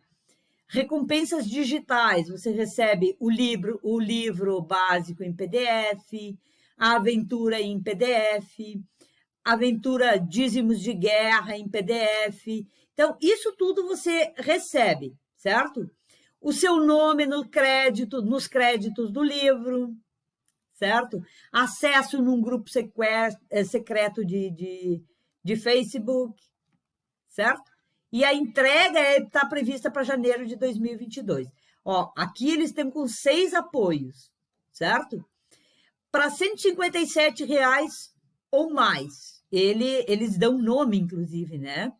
Recompensas digitais, você recebe o livro básico em PDF, a aventura em PDF, aventura Dízimos de Guerra em PDF. Então, isso tudo você recebe, certo? O seu nome nos créditos do livro, certo? Acesso num grupo secreto de Facebook, certo? E a entrega está prevista para janeiro de 2022. Ó, aqui eles estão com 6 apoios, certo? Para R$ 157 ou mais. Eles dão nome, inclusive, né?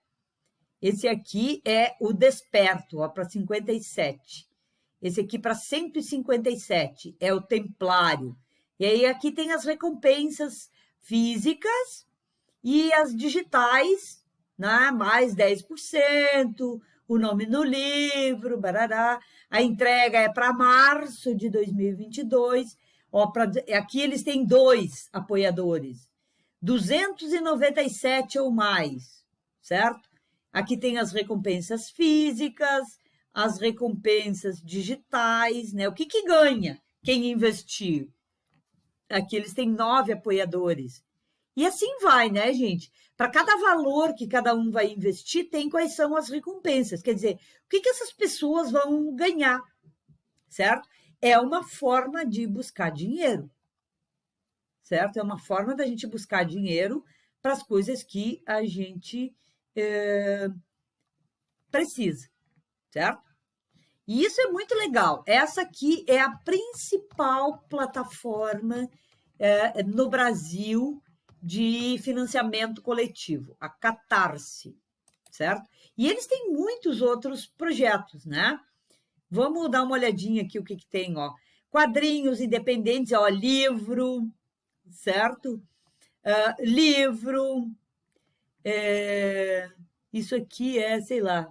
Esse aqui é o Desperto, ó, para 57. Esse aqui para 157 é o Templário. E aí aqui tem as recompensas físicas e as digitais, né? Mais 10%, o nome no livro, barará. A entrega é para março de 2022. Ó, aqui eles têm 2 apoiadores, 297 ou mais, certo? Aqui tem as recompensas físicas, as recompensas digitais, né? O que ganha quem investir? Aqui eles têm 9 apoiadores. E assim vai, né, gente? Para cada valor que cada um vai investir, tem quais são as recompensas. Quer dizer, o que essas pessoas vão ganhar, certo? É uma forma de buscar dinheiro, certo? É uma forma da gente buscar dinheiro para as coisas que a gente precisa, certo? E isso é muito legal. Essa aqui é a principal plataforma no Brasil de financiamento coletivo, a Catarse, certo? E eles têm muitos outros projetos, né? Vamos dar uma olhadinha aqui o que tem, ó. Quadrinhos independentes, ó, livro, certo? Livro, isso aqui é, sei lá,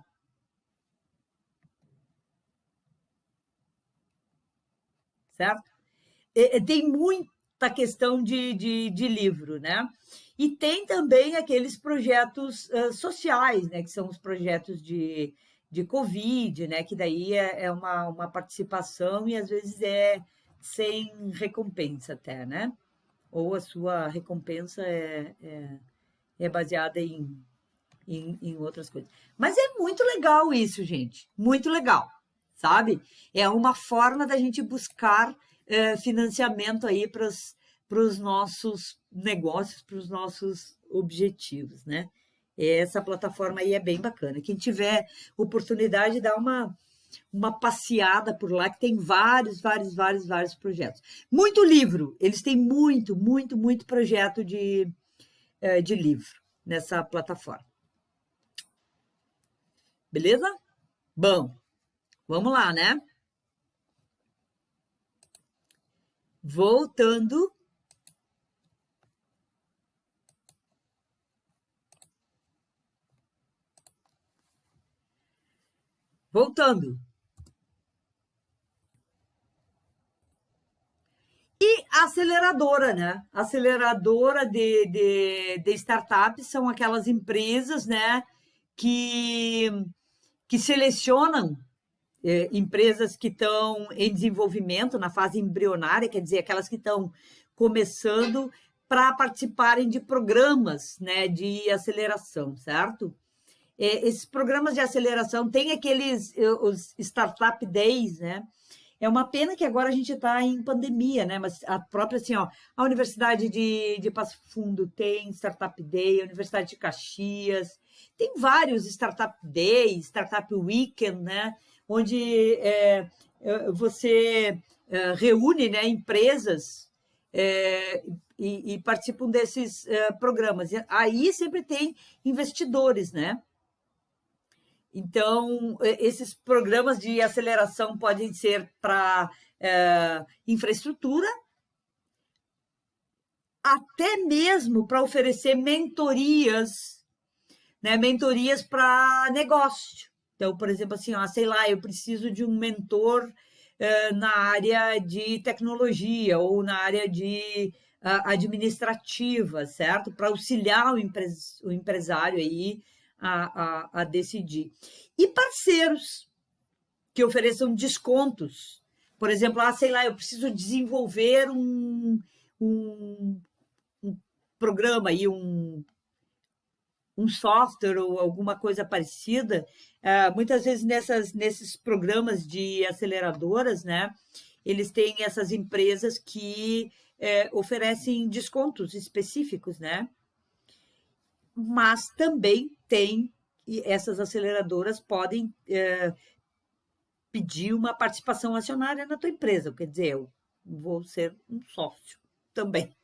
certo? Tem muita questão de livro, né? E tem também aqueles projetos sociais, né? Que são os projetos de Covid, né? Que daí é uma participação e às vezes é sem recompensa até, né? Ou a sua recompensa é baseada em outras coisas. Mas é muito legal isso, gente. Muito legal, sabe? É uma forma da gente buscar financiamento aí para os nossos negócios, para os nossos objetivos, né? Essa plataforma aí é bem bacana. Quem tiver oportunidade, dá uma passeada por lá, que tem vários projetos. Muito livro, eles têm muito projeto de livro nessa plataforma. Beleza? Bom, vamos lá, né? Voltando. Voltando. E a aceleradora, né? A aceleradora de startups são aquelas empresas, né, que selecionam empresas que estão em desenvolvimento, na fase embrionária, quer dizer, aquelas que estão começando para participarem de programas, né, de aceleração, certo? Esses programas de aceleração têm aqueles os Startup Days, né? É uma pena que agora a gente está em pandemia, né? Mas a própria, assim, ó, a Universidade de Passo Fundo tem Startup Day, a Universidade de Caxias, tem vários Startup Days, Startup Weekend, né? Onde você reúne, né, empresas e participam desses programas. E aí sempre tem investidores, né? Então, esses programas de aceleração podem ser para infraestrutura, até mesmo para oferecer mentorias, né? Mentorias para negócio. Então, por exemplo, assim, ó, sei lá, eu preciso de um mentor na área de tecnologia ou na área de administrativa, certo? Para auxiliar o empresário aí a decidir. E parceiros que ofereçam descontos. Por exemplo, sei lá, eu preciso desenvolver um programa aí, um software ou alguma coisa parecida, muitas vezes nesses programas de aceleradoras, né, eles têm essas empresas que oferecem descontos específicos, né? Mas também e essas aceleradoras podem pedir uma participação acionária na tua empresa, quer dizer, eu vou ser um sócio também,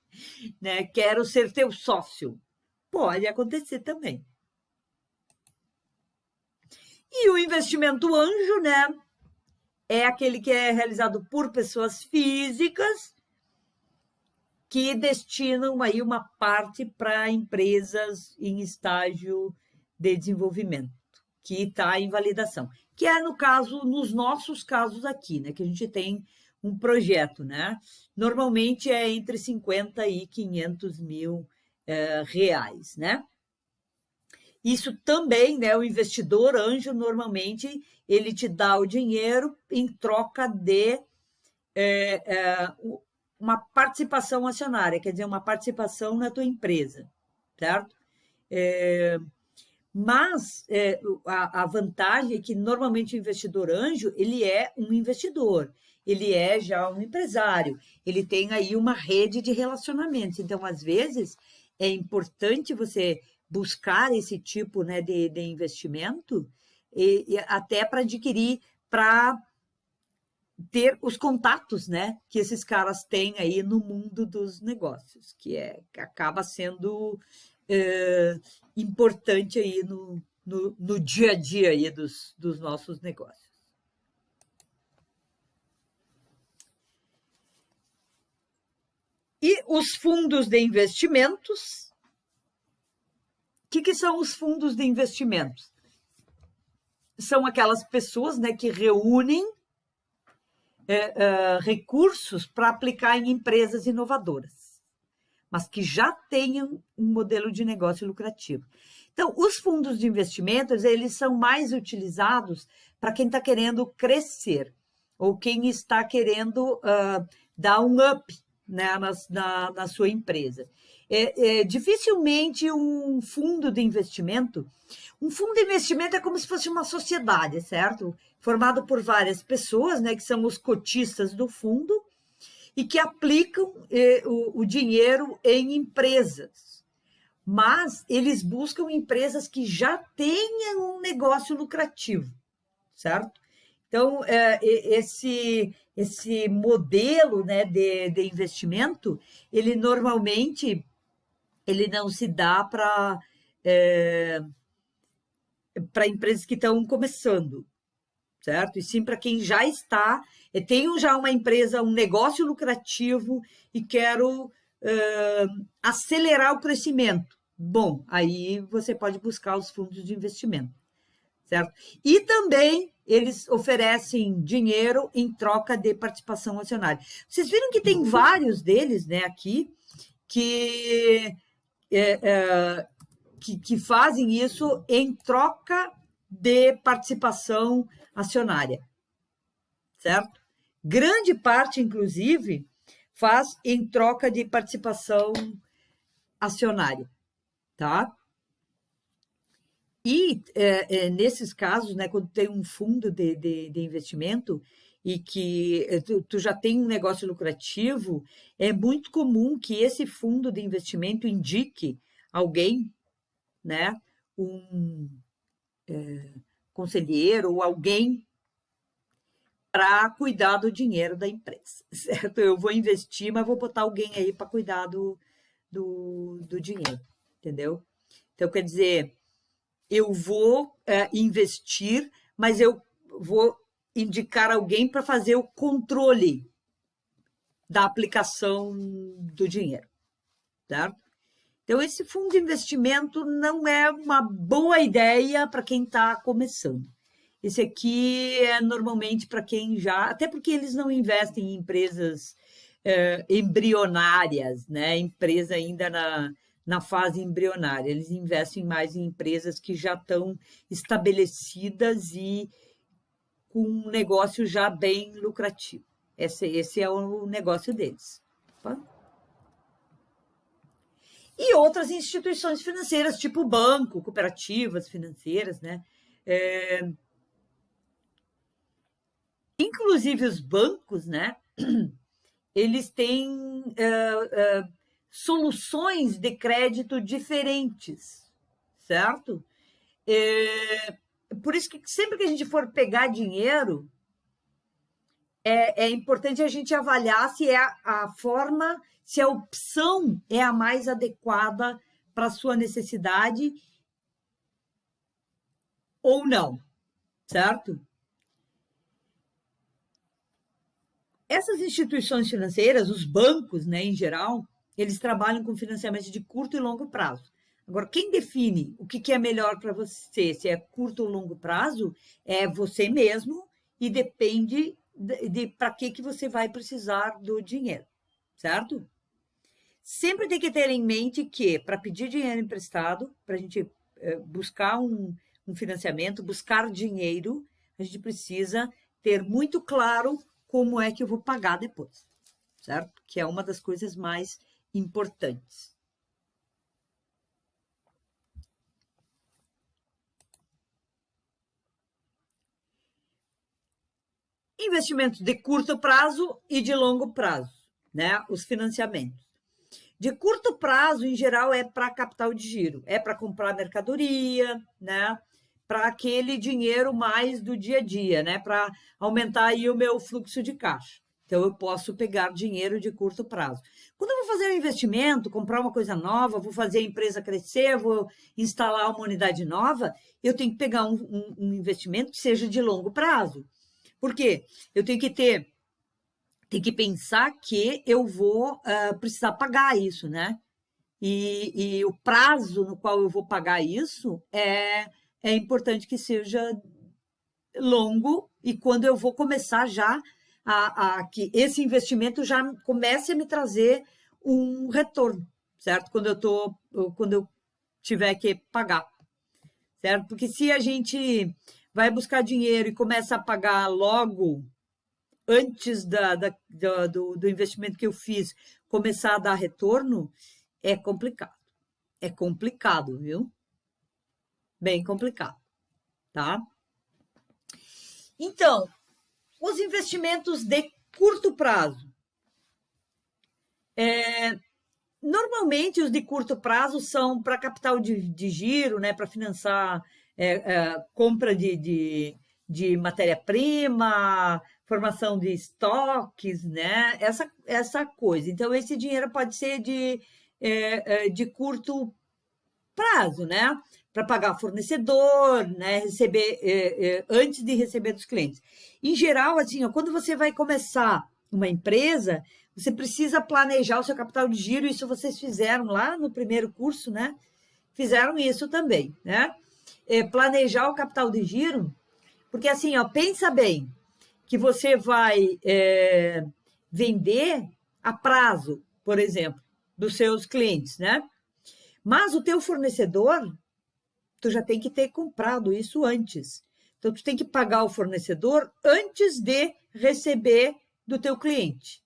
né? Quero ser teu sócio. Pode acontecer também. E o investimento anjo, né? É aquele que é realizado por pessoas físicas que destinam aí uma parte para empresas em estágio de desenvolvimento, que está em validação. Que é, no caso, nos nossos casos aqui, né? Que a gente tem um projeto, né? Normalmente é entre 50 e 500 mil reais, né? Isso também, né? O investidor anjo, normalmente, ele te dá o dinheiro em troca de uma participação acionária, quer dizer, uma participação na tua empresa, certo? Mas a vantagem é que normalmente o investidor anjo, ele é um investidor, ele é já um empresário, ele tem aí uma rede de relacionamentos. Então, às vezes, é importante você buscar esse tipo, né, de investimento e até para adquirir, para ter os contatos, né, que esses caras têm aí no mundo dos negócios, que acaba sendo importante aí no dia a dia aí dos nossos negócios. E os fundos de investimentos, o que são os fundos de investimentos? São aquelas pessoas, né, que reúnem recursos para aplicar em empresas inovadoras, mas que já tenham um modelo de negócio lucrativo. Então, os fundos de investimentos, eles são mais utilizados para quem está querendo crescer ou quem está querendo dar um up, né, na sua empresa. Dificilmente um fundo de investimento é como se fosse uma sociedade, certo? Formado por várias pessoas, né, que são os cotistas do fundo e que aplicam o dinheiro em empresas. Mas eles buscam empresas que já tenham um negócio lucrativo, certo? Então, esse modelo, né, de investimento, ele normalmente não se dá para empresas que estão começando, certo? E sim para quem já está, tenho já uma empresa, um negócio lucrativo e quero acelerar o crescimento. Bom, aí você pode buscar os fundos de investimento, certo? E também eles oferecem dinheiro em troca de participação acionária. Vocês viram que tem vários deles, né, aqui, que fazem isso em troca de participação acionária, certo? Grande parte, inclusive, faz em troca de participação acionária, tá? E nesses casos, né, quando tem um fundo de investimento e que tu já tem um negócio lucrativo, é muito comum que esse fundo de investimento indique alguém, né, um conselheiro ou alguém para cuidar do dinheiro da empresa, certo? Eu vou investir, mas vou botar alguém aí para cuidar do dinheiro, entendeu? Então, quer dizer, eu vou investir, mas eu vou indicar alguém para fazer o controle da aplicação do dinheiro, certo? Então, esse fundo de investimento não é uma boa ideia para quem está começando. Esse aqui é normalmente para quem já... Até porque eles não investem em empresas embrionárias, né? Empresa ainda na fase embrionária. Eles investem mais em empresas que já estão estabelecidas e com um negócio já bem lucrativo. Esse é o negócio deles. Opa. e outras instituições financeiras, tipo banco, cooperativas financeiras, né? Inclusive os bancos, né? Eles têm soluções de crédito diferentes, certo? Por isso que sempre que a gente for pegar dinheiro, é importante a gente avaliar se é a forma, se a opção é a mais adequada para a sua necessidade ou não, certo? Essas instituições financeiras, os bancos, né, em geral, eles trabalham com financiamento de curto e longo prazo. Agora, quem define o que é melhor para você, se é curto ou longo prazo, é você mesmo e depende de para que você vai precisar do dinheiro, certo? Sempre tem que ter em mente que, para pedir dinheiro emprestado, para a gente buscar um financiamento, buscar dinheiro, a gente precisa ter muito claro como é que eu vou pagar depois, certo? Que é uma das coisas mais importantes. Investimentos de curto prazo e de longo prazo, né? Os financiamentos. De curto prazo, em geral, é para capital de giro, é para comprar mercadoria, né? Para aquele dinheiro mais do dia a dia, né? Para aumentar aí o meu fluxo de caixa. Então, eu posso pegar dinheiro de curto prazo. Quando eu vou fazer um investimento, comprar uma coisa nova, vou fazer a empresa crescer, vou instalar uma unidade nova, eu tenho que pegar um investimento que seja de longo prazo. Por quê? Eu tenho que pensar que eu vou precisar pagar isso, né? E o prazo no qual eu vou pagar isso é importante que seja longo e quando eu vou começar já que esse investimento já comece a me trazer um retorno, certo? Quando eu tiver que pagar, certo? Porque se a gente vai buscar dinheiro e começa a pagar logo antes do investimento que eu fiz começar a dar retorno, é complicado. É complicado, viu? Bem complicado, tá? Então, os investimentos de curto prazo. Normalmente, os de curto prazo são para capital de giro, né, para financiar compra de matéria-prima, formação de estoques, né, essa coisa. Então, esse dinheiro pode ser de curto prazo, né? Para pagar fornecedor, né? Receber antes de receber dos clientes. Em geral, assim, ó, quando você vai começar uma empresa, você precisa planejar o seu capital de giro. Isso vocês fizeram lá no primeiro curso, né? Fizeram isso também, né? Planejar o capital de giro, porque assim, ó, pensa bem que você vai vender a prazo, por exemplo, dos seus clientes, né? Mas o teu fornecedor, tu já tem que ter comprado isso antes. Então, tu tem que pagar o fornecedor antes de receber do teu cliente.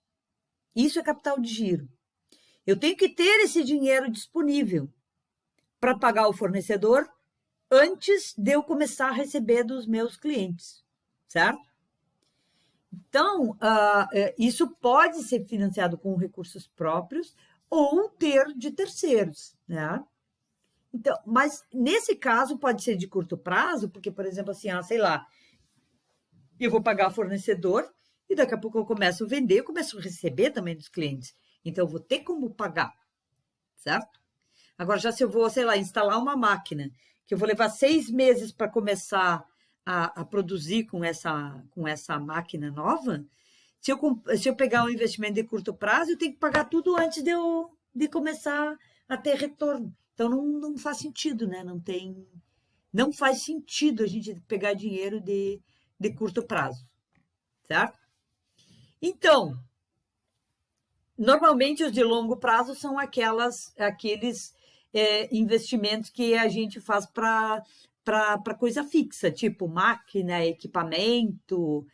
Isso é capital de giro. Eu tenho que ter esse dinheiro disponível para pagar o fornecedor antes de eu começar a receber dos meus clientes, certo? Então, isso pode ser financiado com recursos próprios ou ter de terceiros, né? Então, mas nesse caso pode ser de curto prazo, porque, por exemplo, assim, sei lá, eu vou pagar fornecedor e daqui a pouco eu começo a vender, eu começo a receber também dos clientes. Então, eu vou ter como pagar, certo? Agora, já se eu vou, sei lá, instalar uma máquina, que eu vou levar 6 meses para começar a produzir com essa máquina nova, se eu pegar um investimento de curto prazo, eu tenho que pagar tudo antes de começar a ter retorno. Então, não faz sentido, né? Não faz sentido a gente pegar dinheiro de curto prazo, certo? Então, normalmente os de longo prazo são aqueles investimentos que a gente faz para coisa fixa, tipo máquina, equipamento,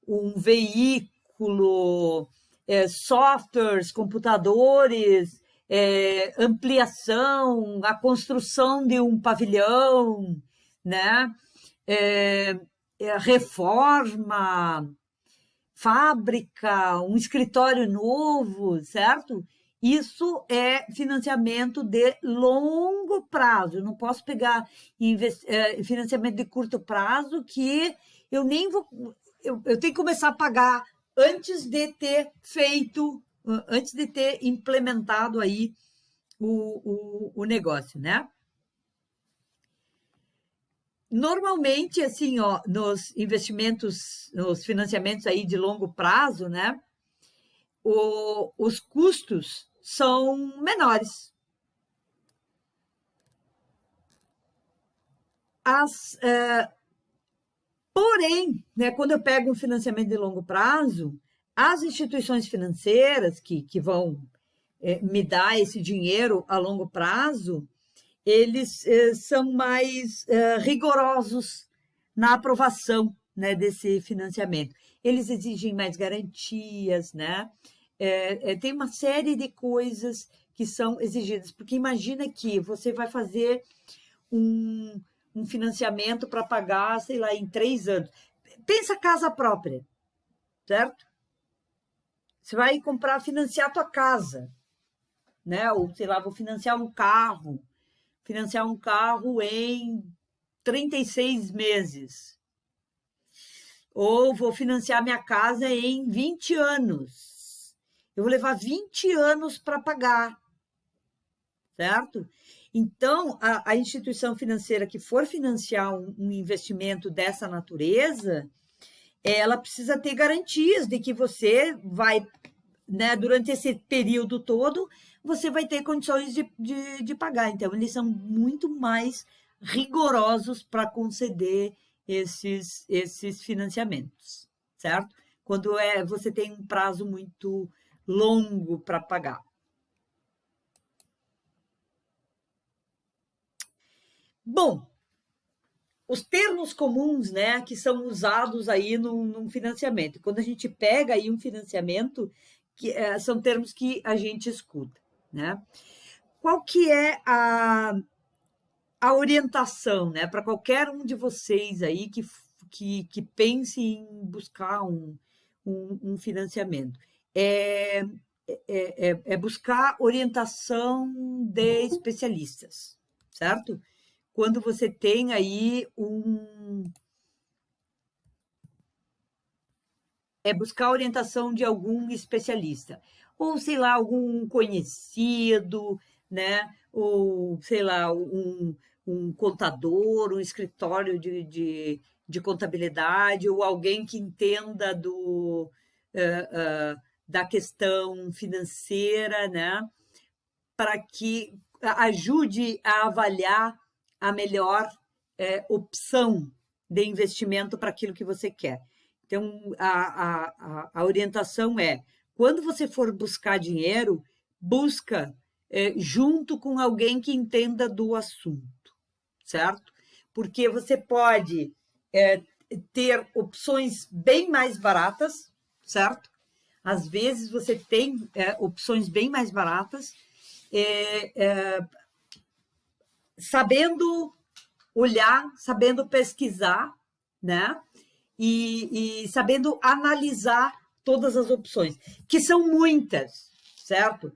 um veículo, softwares, computadores, ampliação, a construção de um pavilhão, né? Reforma, fábrica, um escritório novo, certo? Isso é financiamento de longo prazo. Eu não posso pegar financiamento de curto prazo que eu nem vou. Eu tenho que começar a pagar antes de ter feito, antes de ter implementado aí o negócio, né? Normalmente, assim, ó, nos investimentos, nos financiamentos aí de longo prazo, né? Os custos são menores. Porém, né, quando eu pego um financiamento de longo prazo, as instituições financeiras que vão me dar esse dinheiro a longo prazo, eles são mais rigorosos na aprovação, né, desse financiamento. Eles exigem mais garantias, né? Tem uma série de coisas que são exigidas, porque imagina que você vai fazer um, um financiamento para pagar, sei lá, em 3 anos. Pensa casa própria, certo? Você vai comprar, financiar a tua casa, né? Ou, sei lá, vou financiar um carro em 36 meses. Ou vou financiar minha casa em 20 anos. Eu vou levar 20 anos para pagar, certo? Então, a instituição financeira que for financiar um investimento dessa natureza, ela precisa ter garantias de que você vai, né, durante esse período todo, você vai ter condições de pagar. Então, eles são muito mais rigorosos para conceder esses financiamentos, certo? Quando você tem um prazo muito longo para pagar. Bom, os termos comuns, né, que são usados aí num financiamento. Quando a gente pega aí um financiamento, são termos que a gente escuta, né? Qual que é a orientação, né, para qualquer um de vocês aí que pense em buscar um financiamento? É buscar orientação de especialistas, certo? Quando você tem aí buscar a orientação de algum especialista, ou sei lá, algum conhecido, né? Ou sei lá, um contador, um escritório de contabilidade, ou alguém que entenda da questão financeira, né? Para que ajude a avaliar a melhor opção de investimento para aquilo que você quer. Então, a orientação é, quando você for buscar dinheiro, busca junto com alguém que entenda do assunto, certo? Porque você pode ter opções bem mais baratas, certo? Às vezes você tem opções bem mais baratas, sabendo olhar, sabendo pesquisar, né? E sabendo analisar todas as opções, que são muitas, certo?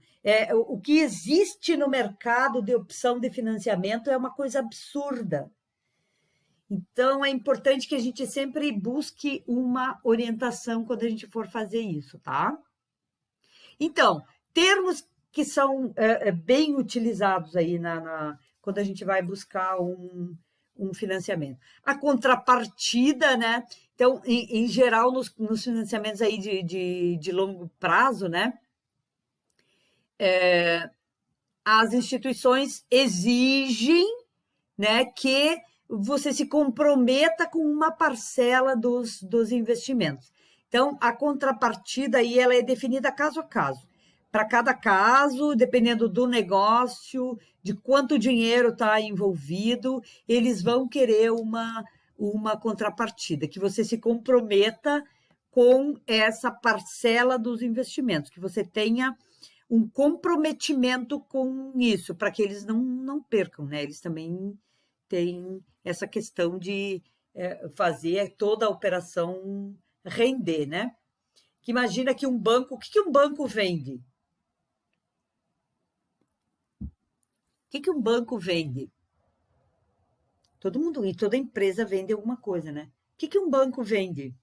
O que existe no mercado de opção de financiamento é uma coisa absurda. Então, é importante que a gente sempre busque uma orientação quando a gente for fazer isso, tá? Então, termos que são bem utilizados aí quando a gente vai buscar um financiamento. A contrapartida, né? Então, em geral, nos financiamentos aí de longo prazo, né? As instituições exigem, né, que você se comprometa com uma parcela dos investimentos. Então, a contrapartida aí ela é definida caso a caso. Para cada caso, dependendo do negócio, de quanto dinheiro está envolvido, eles vão querer uma contrapartida, que você se comprometa com essa parcela dos investimentos, que você tenha um comprometimento com isso, para que eles não percam, né? Eles também têm essa questão de fazer toda a operação render, né? Que imagina que um banco, o que um banco vende? O que um banco vende? Todo mundo, e toda empresa vende alguma coisa, né? O que um banco vende?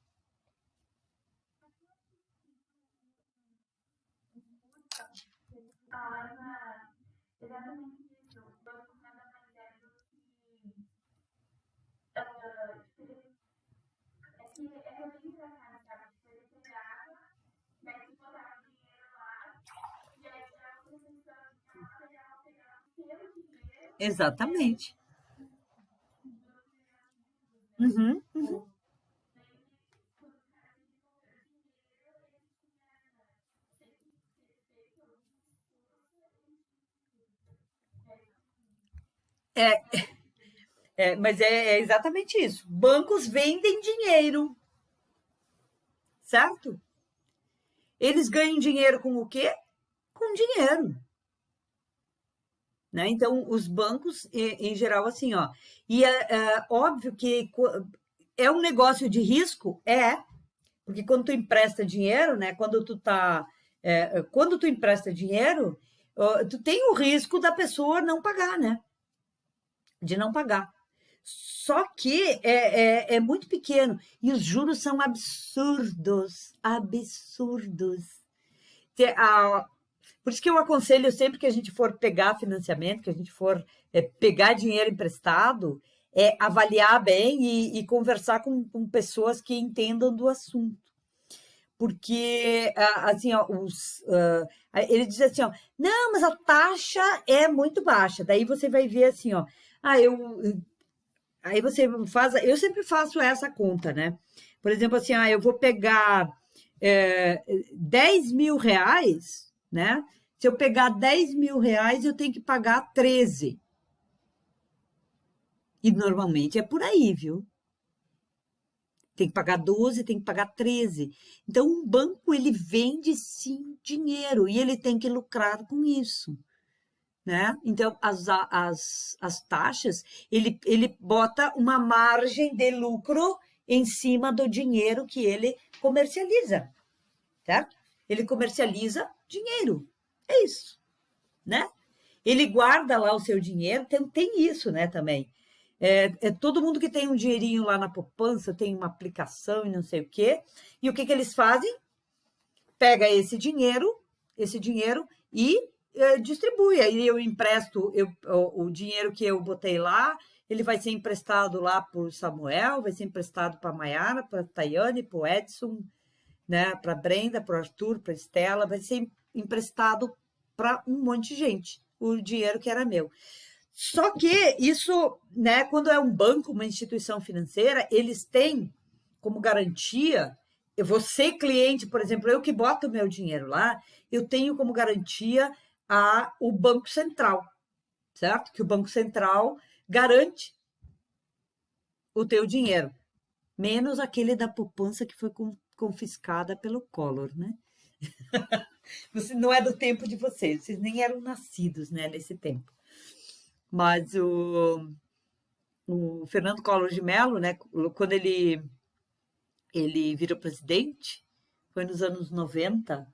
Exatamente. Uhum, uhum. É, mas é exatamente isso. Bancos vendem dinheiro, certo? Eles ganham dinheiro com o quê? Com dinheiro, né? Então, os bancos, em geral, assim, ó. E é óbvio que é um negócio de risco, porque quando tu empresta dinheiro, né? Quando tu empresta dinheiro, tu tem o risco da pessoa não pagar, né? De não pagar. Só que é muito pequeno e os juros são absurdos, absurdos. Por isso que eu aconselho sempre que a gente for pegar financiamento, que a gente for pegar dinheiro emprestado, avaliar bem e conversar com pessoas que entendam do assunto. Porque, assim, ó, ele diz assim, ó, não, mas a taxa é muito baixa. Daí você vai ver assim, ó, ah, aí você faz, eu sempre faço essa conta, né? Por exemplo, assim, eu vou pegar 10 mil reais, né? Se eu pegar 10 mil reais, eu tenho que pagar 13. E normalmente é por aí, viu? Tem que pagar 12, tem que pagar 13. Então, um banco, ele vende, sim, dinheiro e ele tem que lucrar com isso, né? Então, as taxas, ele bota uma margem de lucro em cima do dinheiro que ele comercializa, certo? Ele comercializa dinheiro. É isso, né? Ele guarda lá o seu dinheiro, tem isso, né, também. Todo mundo que tem um dinheirinho lá na poupança, tem uma aplicação e não sei o quê. E o que eles fazem? Pega esse dinheiro e distribui. Aí eu empresto o dinheiro que eu botei lá, ele vai ser emprestado lá para o Samuel, vai ser emprestado para a Maiara, para a Tayane, para o Edson, né, para a Brenda, para o Arthur, para a Estela, vai ser emprestado para um monte de gente, o dinheiro que era meu. Só que isso, né, quando é um banco, uma instituição financeira, eles têm como garantia, eu vou ser cliente, por exemplo, eu que boto o meu dinheiro lá, eu tenho como garantia o Banco Central, certo? Que o Banco Central garante o teu dinheiro, menos aquele da poupança que foi confiscada pelo Collor, né? Você não é do tempo de vocês nem eram nascidos, né, nesse tempo. Mas o Fernando Collor de Mello, né, quando ele virou presidente, foi nos anos 90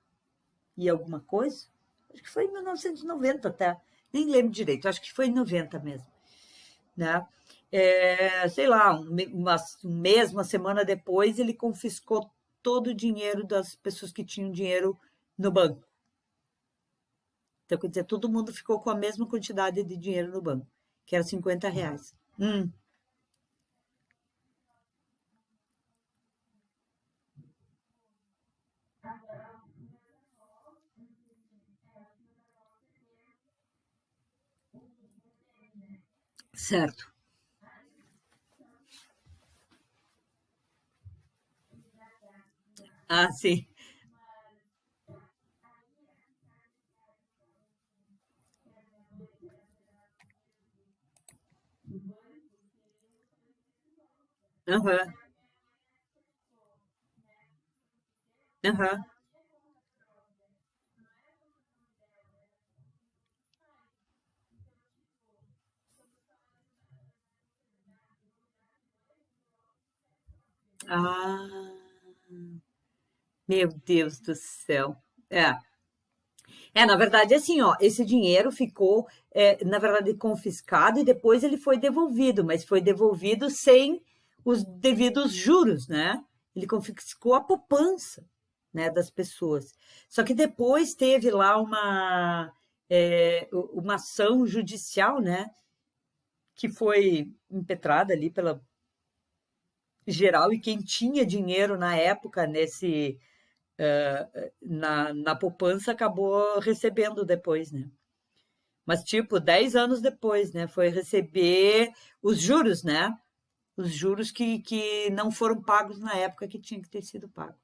e alguma coisa, acho que foi em 1990 até, nem lembro direito, acho que foi em 90 mesmo, né? Sei lá, um mês, uma semana depois, ele confiscou todo o dinheiro das pessoas que tinham dinheiro no banco. Então, quer dizer, todo mundo ficou com a mesma quantidade de dinheiro no banco, que era R$ 50. Certo. Ah, sim. Aham, aham. Ah, meu Deus do céu. É. Na verdade, assim, ó, esse dinheiro ficou, na verdade, confiscado e depois ele foi devolvido, mas foi devolvido sem os devidos juros, né? Ele confiscou a poupança, né, das pessoas. Só que depois teve lá uma ação judicial, né, que foi impetrada ali pela geral e quem tinha dinheiro na época na poupança acabou recebendo depois, né? Mas, tipo, 10 anos depois, né? Foi receber os juros, né? Os juros que não foram pagos na época que tinha que ter sido pago.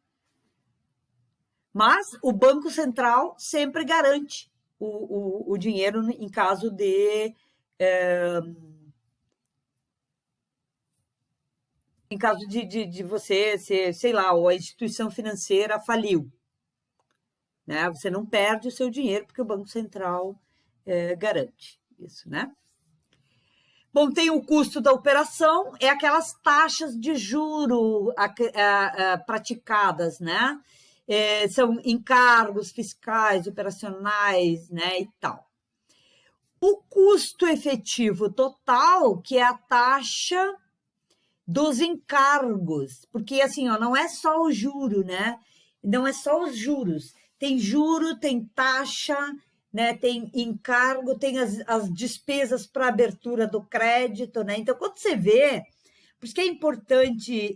Mas o Banco Central sempre garante o dinheiro em caso de você ser, sei lá, ou a instituição financeira faliu, né? Você não perde o seu dinheiro porque o Banco Central garante isso, né? Bom, tem o custo da operação, é aquelas taxas de juro praticadas, né? São encargos fiscais, operacionais, né? E tal. O custo efetivo total, que é a taxa dos encargos, porque assim, ó, não é só o juro, né? Não é só os juros. Tem juro, tem taxa, né? Tem encargo, tem as despesas para abertura do crédito, né? Então, quando você vê, por isso que é importante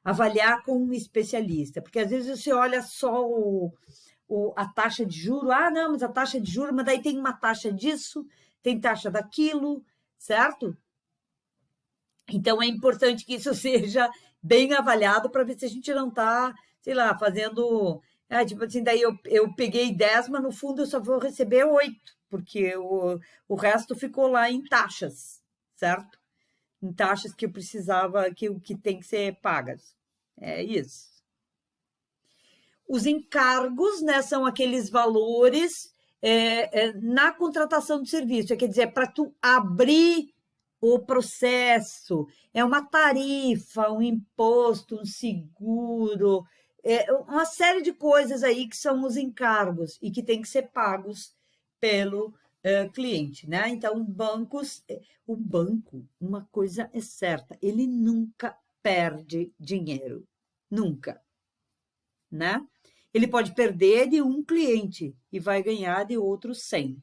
avaliar com um especialista, porque às vezes você olha só a taxa de juro, não, mas a taxa de juro, mas daí tem uma taxa disso, tem taxa daquilo, certo? Então, é importante que isso seja bem avaliado para ver se a gente não está, sei lá, fazendo. Tipo assim, daí eu peguei 10, mas no fundo eu só vou receber 8, porque o resto ficou lá em taxas, certo? Em taxas que eu precisava, que tem que ser pagas. É isso. Os encargos, né, são aqueles valores na contratação de serviço, quer dizer, para tu abrir o processo, é uma tarifa, um imposto, um seguro, uma série de coisas aí que são os encargos e que têm que ser pagos pelo cliente, né? Então, o banco, uma coisa é certa, ele nunca perde dinheiro, nunca, né? Ele pode perder de um cliente e vai ganhar de outros 100,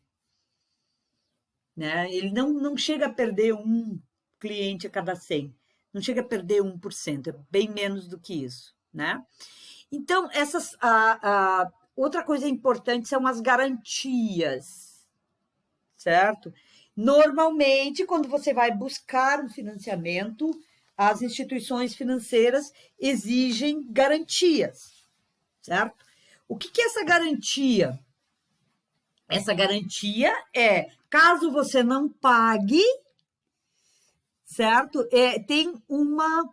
né? Ele não chega a perder um cliente a cada 100, não chega a perder 1%, é bem menos do que isso, né? Então, outra coisa importante são as garantias, certo? Normalmente, quando você vai buscar um financiamento, as instituições financeiras exigem garantias, certo? O que é essa garantia? Essa garantia é, caso você não pague, certo? Tem uma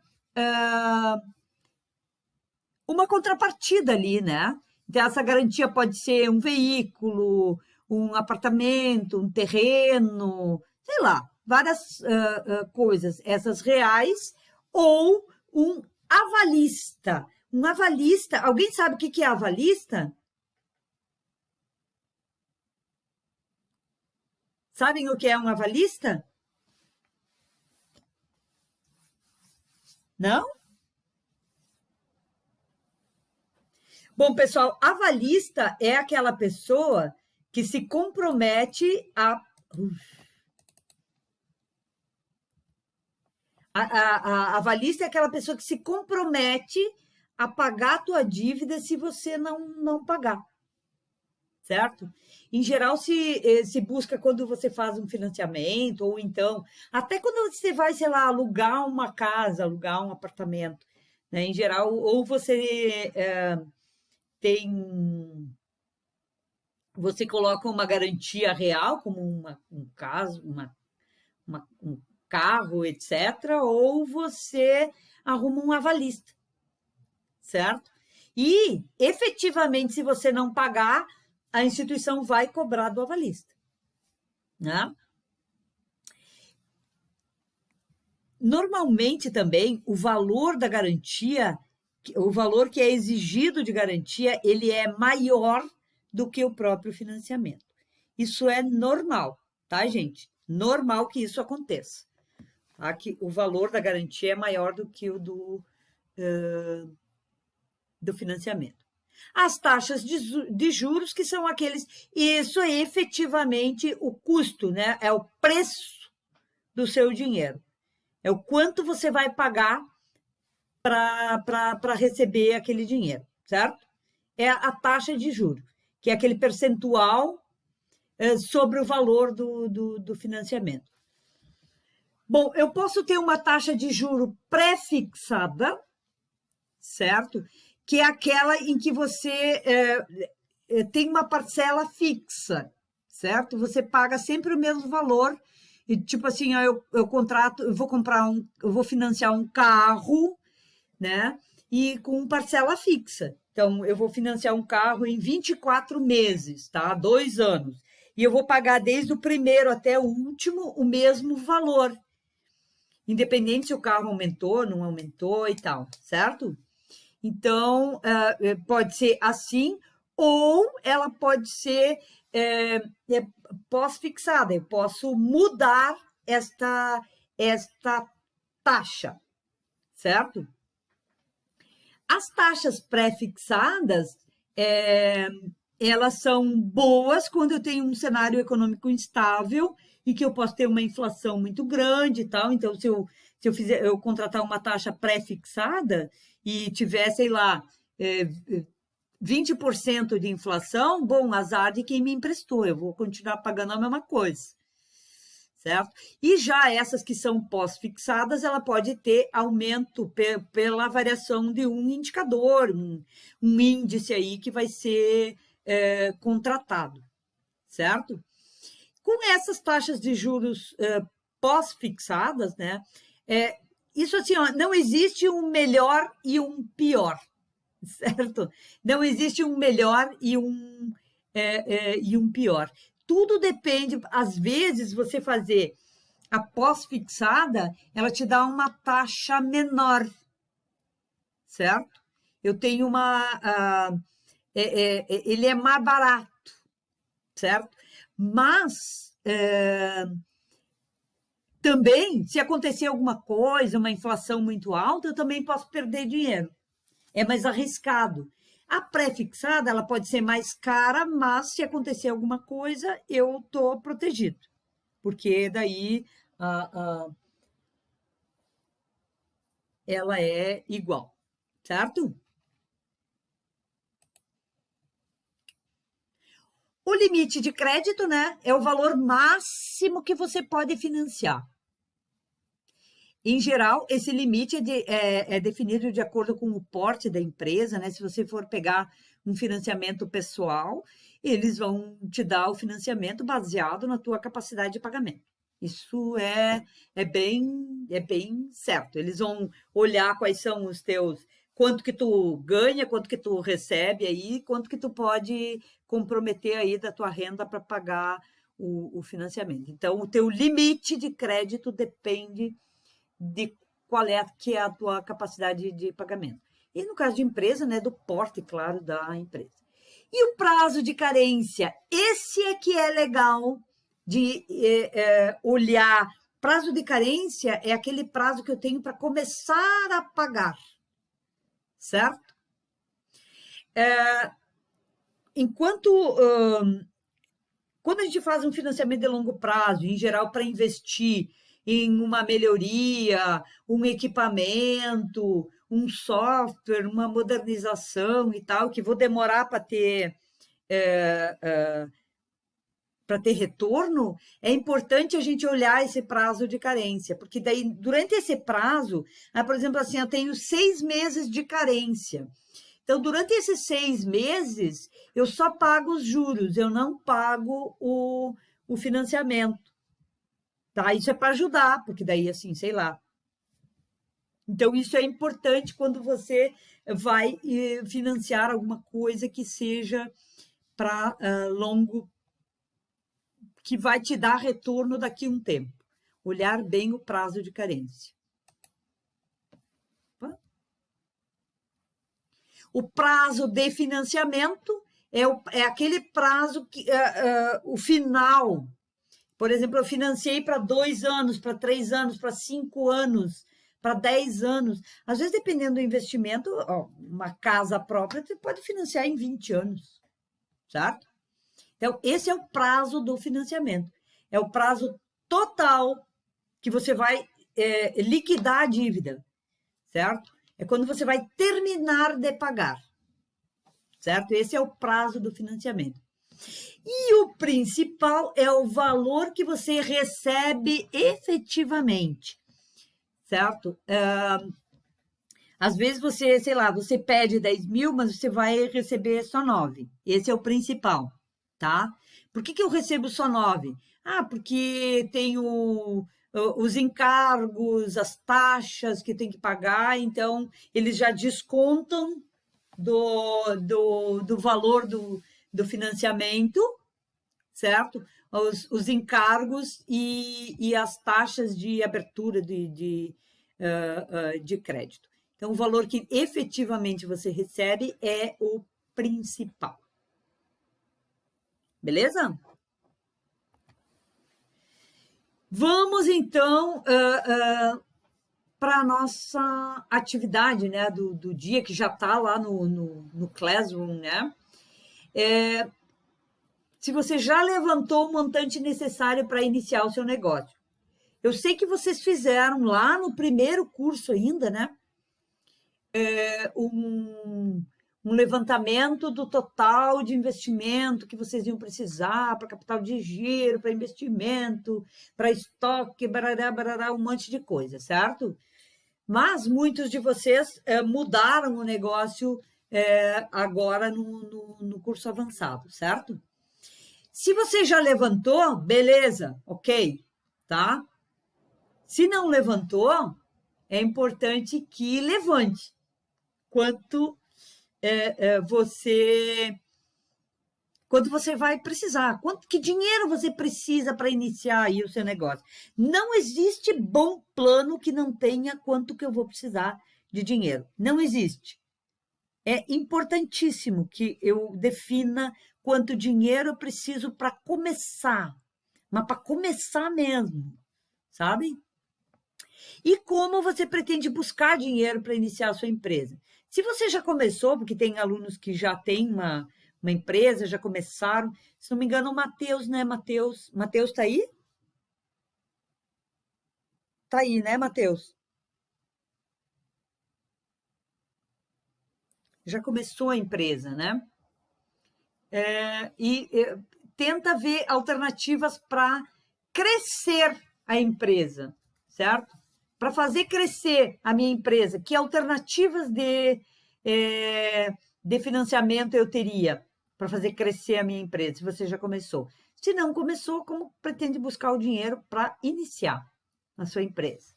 contrapartida ali, né? Então, essa garantia pode ser um veículo, um apartamento, um terreno, sei lá, várias coisas, essas reais, ou um avalista. Um avalista, alguém sabe o que é avalista? Sabem o que é um avalista? Não? Bom, pessoal, avalista é aquela pessoa que se compromete a avalista é aquela pessoa que se compromete a pagar a tua dívida se você não pagar, certo? Em geral, se busca quando você faz um financiamento, ou então, até quando você vai, sei lá, alugar uma casa, alugar um apartamento, né? Em geral, ou tem você coloca uma garantia real, como um caso, um carro, etc., ou você arruma um avalista, certo? E, efetivamente, se você não pagar, a instituição vai cobrar do avalista, né? normalmente também o valor da garantia, o valor que é exigido de garantia, ele é maior do que o próprio financiamento. Isso é normal, tá, gente? Normal que isso aconteça. Tá? Que o valor da garantia é maior do que o do financiamento. As taxas de juros, que são aqueles... Isso é efetivamente o custo, né? É o preço do seu dinheiro. É o quanto você vai pagar para receber aquele dinheiro, certo? É a taxa de juros, que é aquele percentual sobre o valor do financiamento. Bom, eu posso ter uma taxa de juro pré-fixada, certo? Que é aquela em que você tem uma parcela fixa, certo? Você paga sempre o mesmo valor. E, tipo assim, eu contrato, eu vou financiar um carro, né? E com parcela fixa. Então, eu vou financiar um carro em 24 meses, tá? 2 anos. E eu vou pagar desde o primeiro até o último o mesmo valor. Independente se o carro aumentou, não aumentou e tal, certo? Então, pode ser assim, ou ela pode ser pós-fixada. Eu posso mudar esta taxa, certo? As taxas pré-fixadas, elas são boas quando eu tenho um cenário econômico instável e que eu posso ter uma inflação muito grande e tal. Então, se eu contratar uma taxa pré-fixada e tiver, sei lá, 20% de inflação, bom, azar de quem me emprestou, eu vou continuar pagando a mesma coisa, certo? E já essas que são pós-fixadas, ela pode ter aumento pela variação de um indicador, um índice aí que vai ser contratado, certo? Com essas taxas de juros pós-fixadas, né? Isso assim, ó, não existe um melhor e um pior, certo? Não existe um melhor e um pior. Tudo depende, às vezes, você fazer a pós-fixada, ela te dá uma taxa menor, certo? Eu tenho ele é mais barato, certo? Mas também, se acontecer alguma coisa, uma inflação muito alta, eu também posso perder dinheiro. É mais arriscado. A pré-fixada, ela pode ser mais cara, mas se acontecer alguma coisa, eu estou protegido. Porque daí ela é igual, certo? O limite de crédito, né, é o valor máximo que você pode financiar. Em geral, esse limite é definido de acordo com o porte da empresa, né? Se você for pegar um financiamento pessoal, eles vão te dar o financiamento baseado na tua capacidade de pagamento. Isso é bem certo. Eles vão olhar quais são os teus, quanto que tu ganha, quanto que tu recebe aí, quanto que tu pode comprometer aí da tua renda para pagar o financiamento. Então, o teu limite de crédito depende de qual é que é a tua capacidade de pagamento. E no caso de empresa, né, do porte, claro, da empresa. E o prazo de carência? Esse é que é legal de olhar. Prazo de carência é aquele prazo que eu tenho para começar a pagar, certo? Enquanto quando a gente faz um financiamento de longo prazo, em geral para investir em uma melhoria, um equipamento, um software, uma modernização e tal, que vou demorar para ter retorno, é importante a gente olhar esse prazo de carência, porque daí, durante esse prazo, por exemplo, assim, eu tenho 6 meses de carência. Então, durante esses 6 meses, eu só pago os juros, eu não pago o financiamento. Tá? Isso é para ajudar, porque daí, assim, sei lá. Então, isso é importante quando você vai financiar alguma coisa que seja para longo, que vai te dar retorno daqui a um tempo. Olhar bem o prazo de carência. O prazo de financiamento é aquele prazo que o final. Por exemplo, eu financiei para 2 anos, para 3 anos, para 5 anos, para 10 anos. Às vezes, dependendo do investimento, ó, uma casa própria, você pode financiar em 20 anos, certo? Então, esse é o prazo do financiamento. É o prazo total que você vai liquidar a dívida, certo? É quando você vai terminar de pagar, certo? Esse é o prazo do financiamento. E o principal é o valor que você recebe efetivamente, certo? Às vezes você, sei lá, você pede 10 mil, mas você vai receber só 9. Esse é o principal, tá? Por que eu recebo só 9? Ah, porque tem os encargos, as taxas que tem que pagar, então eles já descontam do valor do financiamento, certo? Os encargos e as taxas de abertura de crédito. Então, o valor que efetivamente você recebe é o principal. Beleza? Vamos, então, para a nossa atividade, né, do dia, que já está lá no Classroom, né? Se você já levantou o montante necessário para iniciar o seu negócio. Eu sei que vocês fizeram lá no primeiro curso ainda, né? Um levantamento do total de investimento que vocês iam precisar para capital de giro, para investimento, para estoque, barará, barará, um monte de coisa, certo? Mas muitos de vocês mudaram o negócio agora no curso avançado, certo? Se você já levantou, beleza, ok, tá? Se não levantou, é importante que levante quanto você vai precisar, que dinheiro você precisa para iniciar aí o seu negócio. Não existe bom plano que não tenha quanto que eu vou precisar de dinheiro. Não existe. É importantíssimo que eu defina quanto dinheiro eu preciso para começar, mas para começar mesmo, sabe? E como você pretende buscar dinheiro para iniciar a sua empresa? Se você já começou, porque tem alunos que já têm uma empresa, já começaram, se não me engano, o Matheus, né, Matheus? Matheus está aí? Está aí, né, Matheus? Já começou a empresa, né? Tenta ver alternativas para crescer a empresa, certo? Para fazer crescer a minha empresa, que alternativas de financiamento eu teria para fazer crescer a minha empresa, se você já começou? Se não começou, como pretende buscar o dinheiro para iniciar a sua empresa?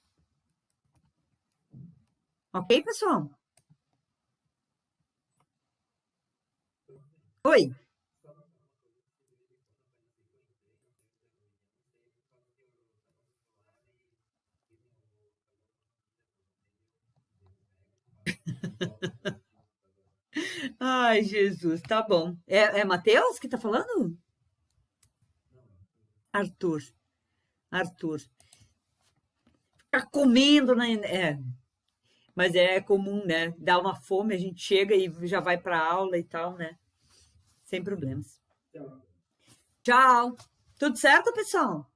Ok, pessoal? Oi. Ai, Jesus, tá bom. É Matheus que está falando? Arthur. Arthur. Ficar comendo, né? Mas é comum, né? Dá uma fome, a gente chega e já vai para aula e tal, né? Sem problemas. Tchau. Tudo certo, pessoal?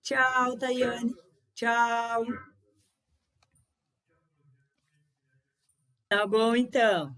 Tchau, Tayane. Tchau. Tá bom, então.